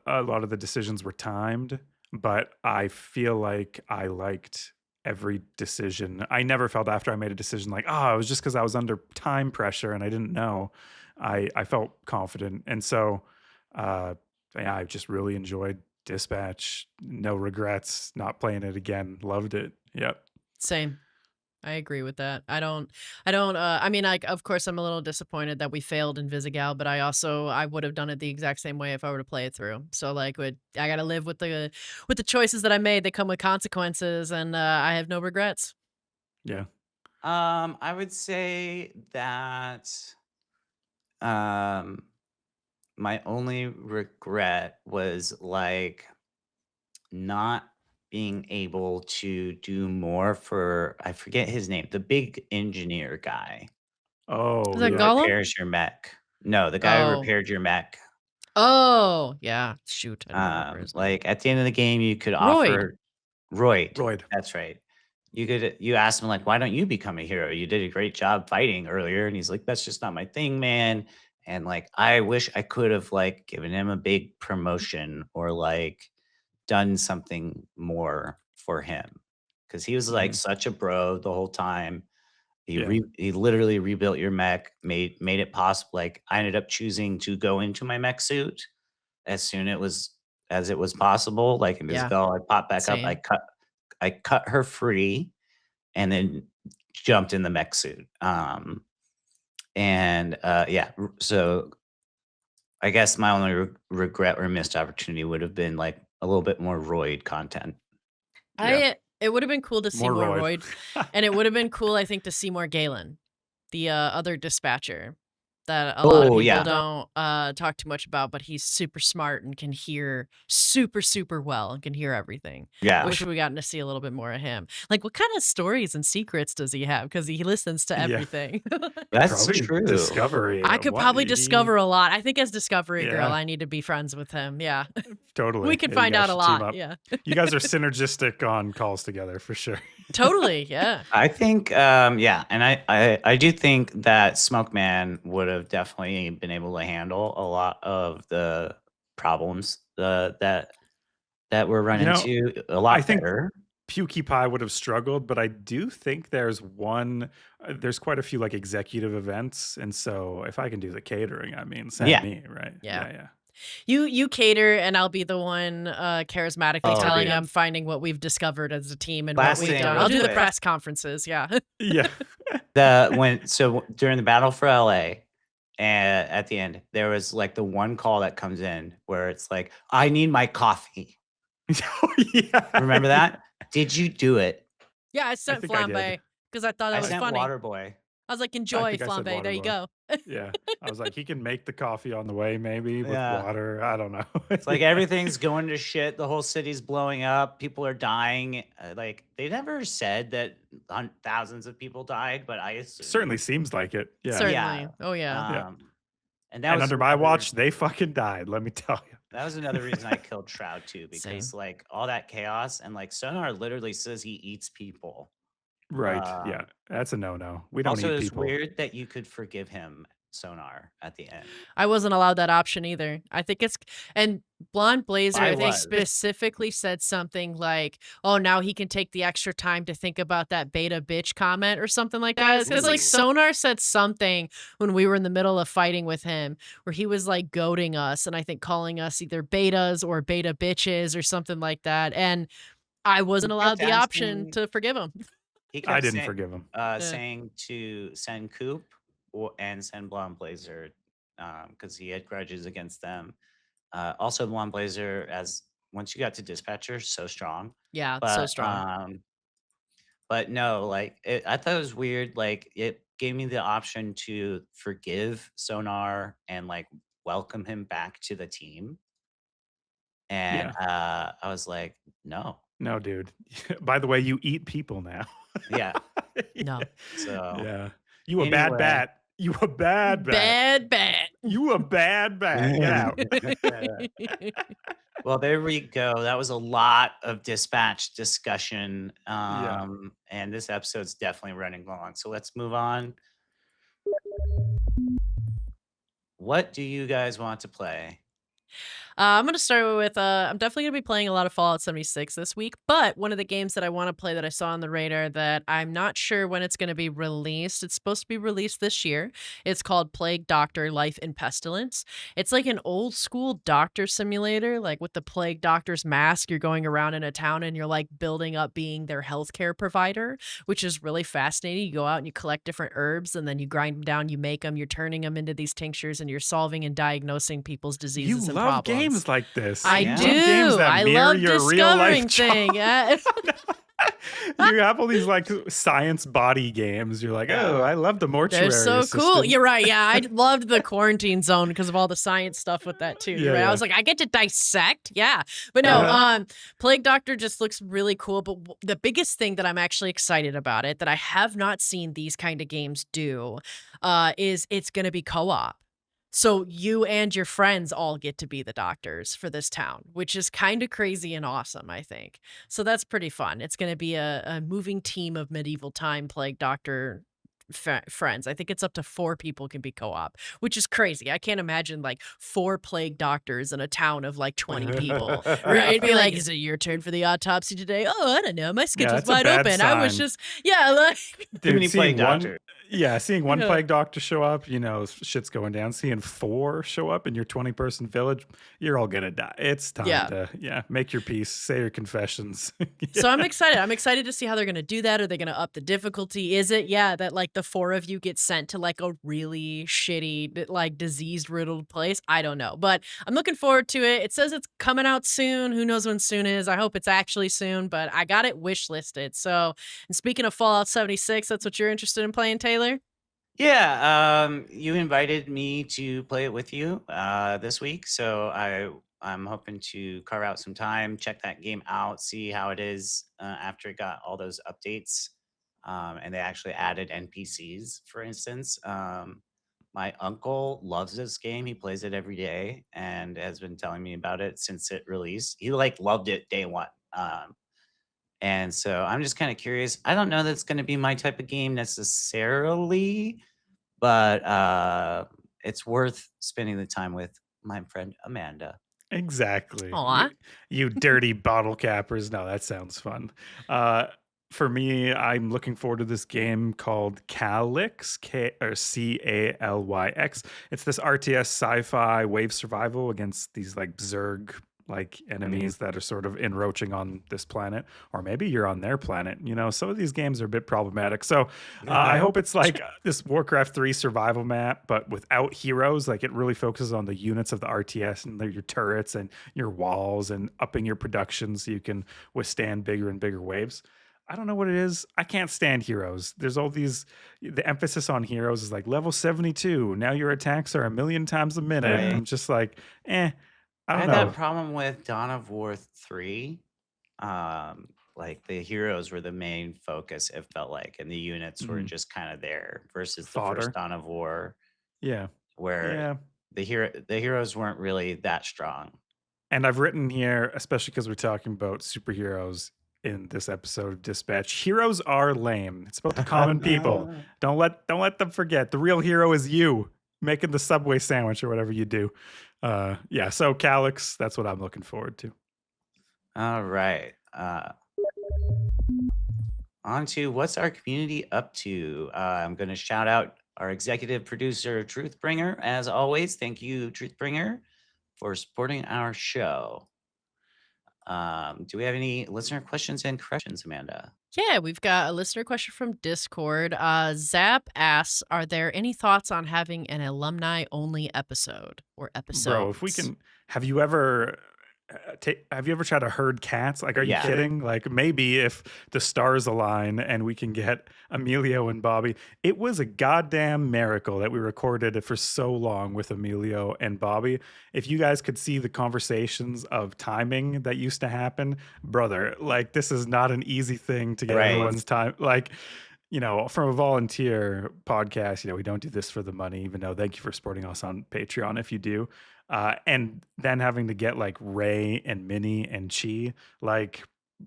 a lot of the decisions were timed, but I feel like I liked every decision. I never felt after I made a decision like, oh, it was just because I was under time pressure and I didn't know. I felt confident, and so yeah, I just really enjoyed Dispatch. No regrets. Not playing it again. Loved it. Yep. Same. I agree with that. I mean, like, of course, I'm a little disappointed that we failed in Visigal, but I would have done it the exact same way if I were to play it through. So, like, I gotta live with the choices that I made. They come with consequences, and I have no regrets. Yeah. I would say that um, my only regret was like not being able to do more for, I forget his name, the big engineer guy Oh, Is that who yeah. Gollum? repairs your mech. No, the guy who Oh. repaired your mech. Oh, yeah. Shoot, I don't remember his name. Like at the end of the game, you could Royd. offer Royd. Royd. That's right. You ask him like, why don't you become a hero? You did a great job fighting earlier, and he's like, that's just not my thing, man. And like, I wish I could have like given him a big promotion or like done something more for him, because he was like such a bro the whole time. Yeah. He literally rebuilt your mech, made it possible. Like I ended up choosing to go into my mech suit as soon as it was possible. Like in Yeah. Isabel, I popped back up. Same. I cut her free, and then jumped in the mech suit. Yeah. So I guess my only regret or missed opportunity would have been like a little bit more Royd content. Yeah. It would have been cool to see More more Royd. Royd, and it would have been cool, I think, to see more Galen, the other dispatcher that a lot of Oh people yeah. don't talk too much about, but he's super smart and can hear super, super well and can hear everything. Yeah. Wish we gotten to see a little bit more of him. Like, what kind of stories and secrets does he have? Because he listens to Yeah. everything. That's Probably true. Discovery. I could What probably he- discover a lot. I think as Discoverygirl, Yeah. I need to be friends with him. Yeah. Totally. We can Yeah, you find guys out a should team lot. up. Yeah. You guys are synergistic on calls together for sure. Totally. Yeah. I think, yeah, and I do think that Smokeman would have definitely been able to handle a lot of the problems that we're running know, into a lot I think better. Pukiepie would have struggled, but I do think there's quite a few like executive events. And so if I can do the catering, I mean, send Yeah. me, right? Yeah. Yeah. You cater, and I'll be the one charismatically Oh, telling great. them, finding what we've discovered as a team and Last what we've thing done. real I'll do the quick. press conferences. Yeah. Yeah. During the battle for LA, and at the end, there was like the one call that comes in where it's like, I need my coffee. Oh, yeah. Remember that? Did you do it? Yeah, I sent think I did. Flambe because I thought that I was sent funny. Waterboy. I was like, enjoy, think I said Flambe. There you go. Yeah. I was like, he can make the coffee on the way, maybe with Yeah. water. I don't know. It's like everything's going to shit. The whole city's blowing up. People are dying. Like they never said that thousands of people died, but I assume. Certainly seems like it. Yeah. Certainly. Yeah. Oh, yeah. Yeah. And that And was under my another- watch, they fucking died. Let me tell you. That was another reason I killed Shroud too, because Same. like all that chaos and like Sonar literally says he eats people. Right. Yeah. That's a no. We don't Also, eat it's people. weird that you could forgive him, Sonar, at the end. I wasn't allowed that option either. I think and Blonde Blazer, I I think was. specifically said something like, oh, now he can take the extra time to think about that beta bitch comment or something like that. Because like Ooh. Sonar said something when we were in the middle of fighting with him where he was like goading us and I think calling us either betas or beta bitches or something like that. And I wasn't allowed the option asking- to forgive him. He I kept didn't forgive him. Yeah. saying to send Coop and send Blonde Blazer because he had grudges against them. Also, Blonde Blazer, as once you got to Dispatcher, so strong. Yeah, so But strong. but no, like I thought it was weird. Like it gave me the option to forgive Sonar and like welcome him back to the team. And Yeah. I was like, no, No, dude. By the way, you eat people now. yeah. No. So Yeah. You a bad anyway, bat. You a bad bat. Bad bat. You a bad bat. Get out. well, there we go. That was a lot of dispatch discussion. Yeah. And this episode's definitely running long. So let's move on. What do you guys want to play? I'm going to start with, I'm definitely going to be playing a lot of Fallout 76 this week, but one of the games that I want to play that I saw on the radar that I'm not sure when it's going to be released, it's supposed to be released this year. It's called Plague Doctor Life in Pestilence. It's like an old school doctor simulator, like with the Plague Doctor's mask, you're going around in a town and you're like building up being their healthcare provider, which is really fascinating. You go out and you collect different herbs and then you grind them down, you make them, you're turning them into these tinctures and you're solving and diagnosing people's diseases You and love problems. games like this. I Yeah. do. You love games that I mirror love your real life discovering thing. Yeah. You have all these like science body games. You're like, oh, I love the mortuary. They're so cool. assistant. You're right. Yeah, I loved the quarantine zone because of all the science stuff with that too. You're Yeah, right. yeah. I was like, I get to dissect. Yeah, but no. Uh-huh. Plague Doctor just looks really cool. But the biggest thing that I'm actually excited about it that I have not seen these kind of games do, is it's going to be co-op. So you and your friends all get to be the doctors for this town, which is kind of crazy and awesome, I think. So that's pretty fun. It's going to be a moving team of medieval time Plague Doctor friends. I think it's up to 4 people can be co-op, which is crazy. I can't imagine like 4 Plague Doctors in a town of like 20 people. Right? It'd be like, is it your turn for the autopsy today? Oh, I don't know. My schedule's that's a wide bad open. I was sign. just, yeah, like, Too many Dude, Plague seeing one, Doctor. seeing one Yeah. plague doctor show up, shit's going down. Seeing 4 show up in your 20-person village, you're all gonna die. It's time to make your peace, say your confessions. So I'm excited. I'm excited to see how they're going to do that. Are they going to up the difficulty? Is it, that like the 4 of you get sent to like a really shitty, like disease riddled place? I don't know, but I'm looking forward to it. It says it's coming out soon. Who knows when soon is? I hope it's actually soon, but I got it wish listed. So, and speaking of Fallout 76, that's what you're interested in playing, Taylor? Yeah, you invited me to play it with you this week, so I'm hoping to carve out some time, check that game out, see how it is after it got all those updates, and they actually added NPCs, for instance. My uncle loves this game; he plays it every day and has been telling me about it since it released. He like loved it day one. And so I'm just kind of curious. I don't know that's going to be my type of game necessarily, but it's worth spending the time with my friend Amanda. Exactly. Aw. You dirty bottle cappers. No, that sounds fun. For me, I'm looking forward to this game called Calyx, Calyx. It's this RTS sci-fi wave survival against these like Zerg like enemies that are sort of encroaching on this planet, or maybe you're on their planet. Some of these games are a bit problematic. So I hope it's like this Warcraft 3 survival map, but without heroes. Like it really focuses on the units of the RTS and your turrets and your walls and upping your production so you can withstand bigger and bigger waves. I don't know what it is. I can't stand heroes. There's all these, the emphasis on heroes is like level 72. Now your attacks are 1,000,000 times a minute. Right. And I'm just like, I I don't had know. that problem with Dawn of War 3. Like the heroes were the main focus, it felt like, and the units were just kind of there versus the Fodder. first Dawn of War, Yeah. where Yeah. the heroes weren't really that strong. And I've written here, especially because we're talking about superheroes in this episode of Dispatch, heroes are lame. It's about the common people. Don't let them forget. The real hero is you making the Subway sandwich or whatever you do. So Calyx, that's what I'm looking forward to. All right. On to what's our community up to. I'm going to shout out our executive producer, Truthbringer. As always, thank you, Truthbringer, for supporting our show. Do we have any listener questions and corrections, Amanda? Yeah, we've got a listener question from Discord. Zap asks, are there any thoughts on having an alumni-only episode or Bro, if we episodes? can, have you ever have you ever tried to herd cats? Like, are you Yeah. kidding? Like, maybe if the stars align and we can get Emilio and Bobby. It was a goddamn miracle that we recorded it for so long with Emilio and Bobby. If you guys could see the conversations of timing that used to happen, brother, like, this is not an easy thing to get Right. everyone's time. Like, from a volunteer podcast, we don't do this for the money, even though thank you for supporting us on Patreon if you do. And then having to get like Ray and Minnie and Chi, like,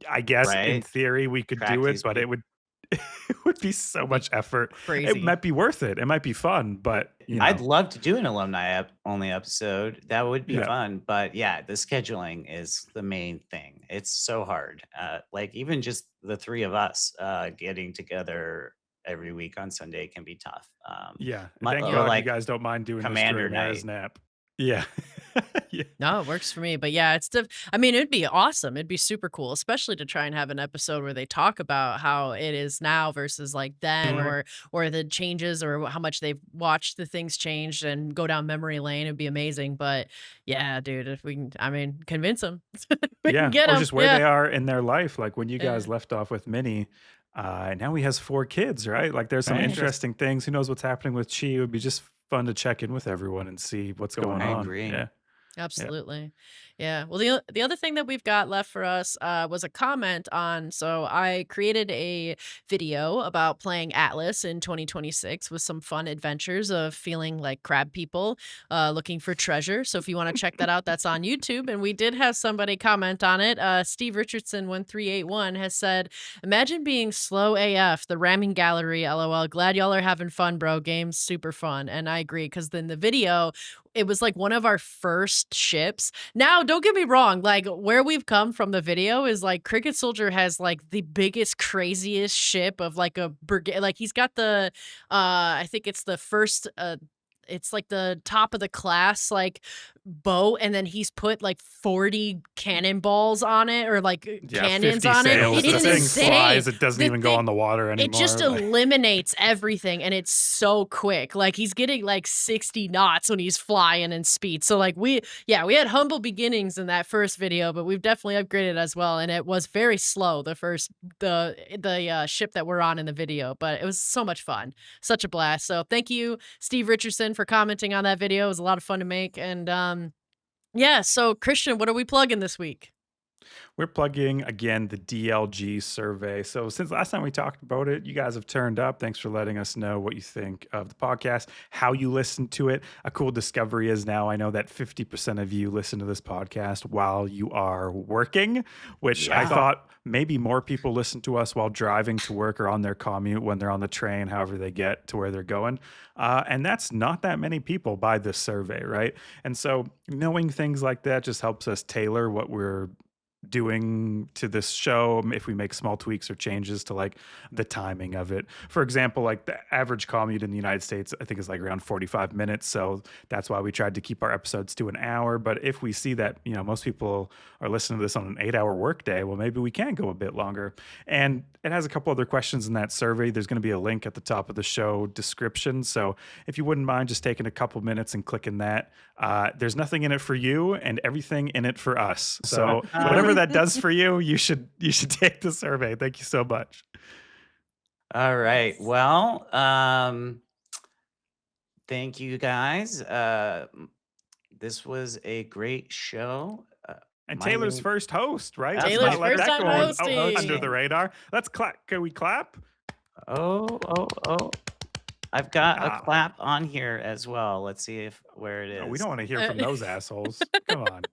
I guess in Right. theory we could Track do it, these but it would it would be so much effort. It Crazy. might be worth it. It might be fun, but I'd love to do an alumni only episode. That would be Yeah. fun. But yeah, the scheduling is the main thing. It's so hard. Like even just the three of us getting together every week on Sunday can be tough. yeah. And My- thank or God like you guys don't mind doing Commander this during night. Snap. Yeah. Yeah. No, it works for me. But yeah, I mean, it'd be awesome. It'd be super cool, especially to try and have an episode where they talk about how it is now versus like then, Sure. or the changes, or how much they've watched the things changed and go down memory lane. It'd be amazing. But yeah, dude, if we can, I mean, convince them. We Yeah, can get or 'em. just where Yeah. they are in their life. Like when you Yeah. guys left off with Minnie, now he has 4 kids, right? Like there's some Right. interesting things. Who knows what's happening with Chi? It would be just fun to check in with everyone and see what's going I on. agree. Yeah. Absolutely. Yeah. Well, the other thing that we've got left for us was a comment on. So I created a video about playing Atlas in 2026 with some fun adventures of feeling like crab people looking for treasure. So if you want to check that out, that's on YouTube. And we did have somebody comment on it. Steve Richardson 1381 has said, "Imagine being slow AF, the ramming gallery. LOL. Glad y'all are having fun, bro. Game's super fun." And I agree, because then the video, it was like one of our first ships. Now, don't get me wrong, like where we've come from the video is like Cricket Soldier has like the biggest, craziest ship of like a brigade. Like he's got the I think it's the first it's like the top of the class like boat, and then he's put like 40 cannonballs on it, or like Yeah, cannons 50 on sails. it. The It's thing insane. flies. It doesn't The even go thing- on the water anymore. It just Like, eliminates everything, and it's so quick. Like he's getting like 60 knots when he's flying in speed. So like we had humble beginnings in that first video, but we've definitely upgraded as well. And it was very slow, the ship that we're on in the video, but it was so much fun, such a blast. So thank you, Steve Richardson, for commenting on that video. It was a lot of fun to make. And yeah, so Christian, what are we plugging this week? we're plugging again the DLG survey. So since last time we talked about it, you guys have turned up. Thanks for letting us know what you think of the podcast, how you listen to it. A cool discovery is now I know that 50% of you listen to this podcast while you are working, which I Yeah. thought maybe more people listen to us while driving to work or on their commute when they're on the train, however they get to where they're going. And that's not that many people by this survey, right? And so knowing things like that just helps us tailor what we're doing to this show if we make small tweaks or changes to like the timing of it. For example, like the average commute in the United States I think is like around 45 minutes, so that's why we tried to keep our episodes to an hour. But if we see that most people are listening to this on an 8-hour workday, well, maybe we can go a bit longer. And it has a couple other questions in that survey. There's going to be a link at the top of the show description, so if you wouldn't mind just taking a couple minutes and clicking that. There's nothing in it for you and everything in it for us, so whatever that does for you, you should take the survey. Thank you so much. All right. Well, thank you guys. This was a great show. And My Taylor's name- first host, right? Let's Taylor's not let first that time go hosting. under the radar. Let's clap. Can we clap? Oh. I've got Ah. a clap on here as well. Let's see where it is. No, we don't want to hear from those assholes. Come on.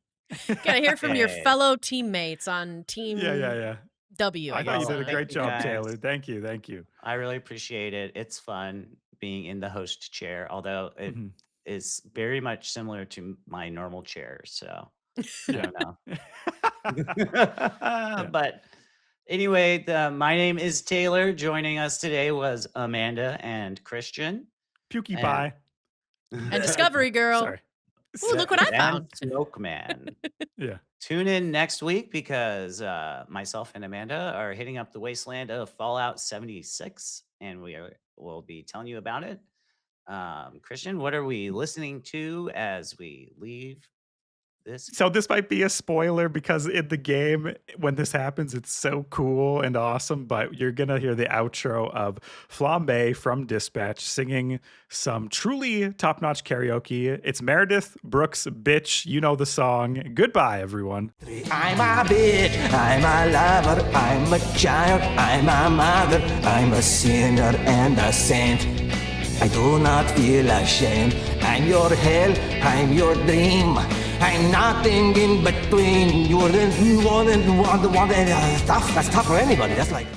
Gotta hear from your Okay. fellow teammates on Team Yeah. W. I thought you guess. did a Thank great you, job, guys. Taylor. Thank you. I really appreciate it. It's fun being in the host chair, although it Mhm. is very much similar to my normal chair. So I Yeah. don't know. But anyway, my name is Taylor. Joining us today was Amanda and Christian. Pukiepie. And Discoverygirl. Sorry. Ooh, look what I and found. Smokeman. Yeah. Tune in next week because myself and Amanda are hitting up the wasteland of Fallout 76, and we'll be telling you about it. Christian, what are we listening to as we leave this? So this might be a spoiler because in the game, when this happens, it's so cool and awesome. But you're gonna hear the outro of Flambe from Dispatch singing some truly top-notch karaoke. It's Meredith Brooks' "Bitch." You know the song. Goodbye, everyone. I'm a bitch, I'm a lover, I'm a child, I'm a mother, I'm a sinner and a saint. I do not feel ashamed. I'm your hell, I'm your dream. I'm nothing in between. You're the one that's tough for anybody. That's like...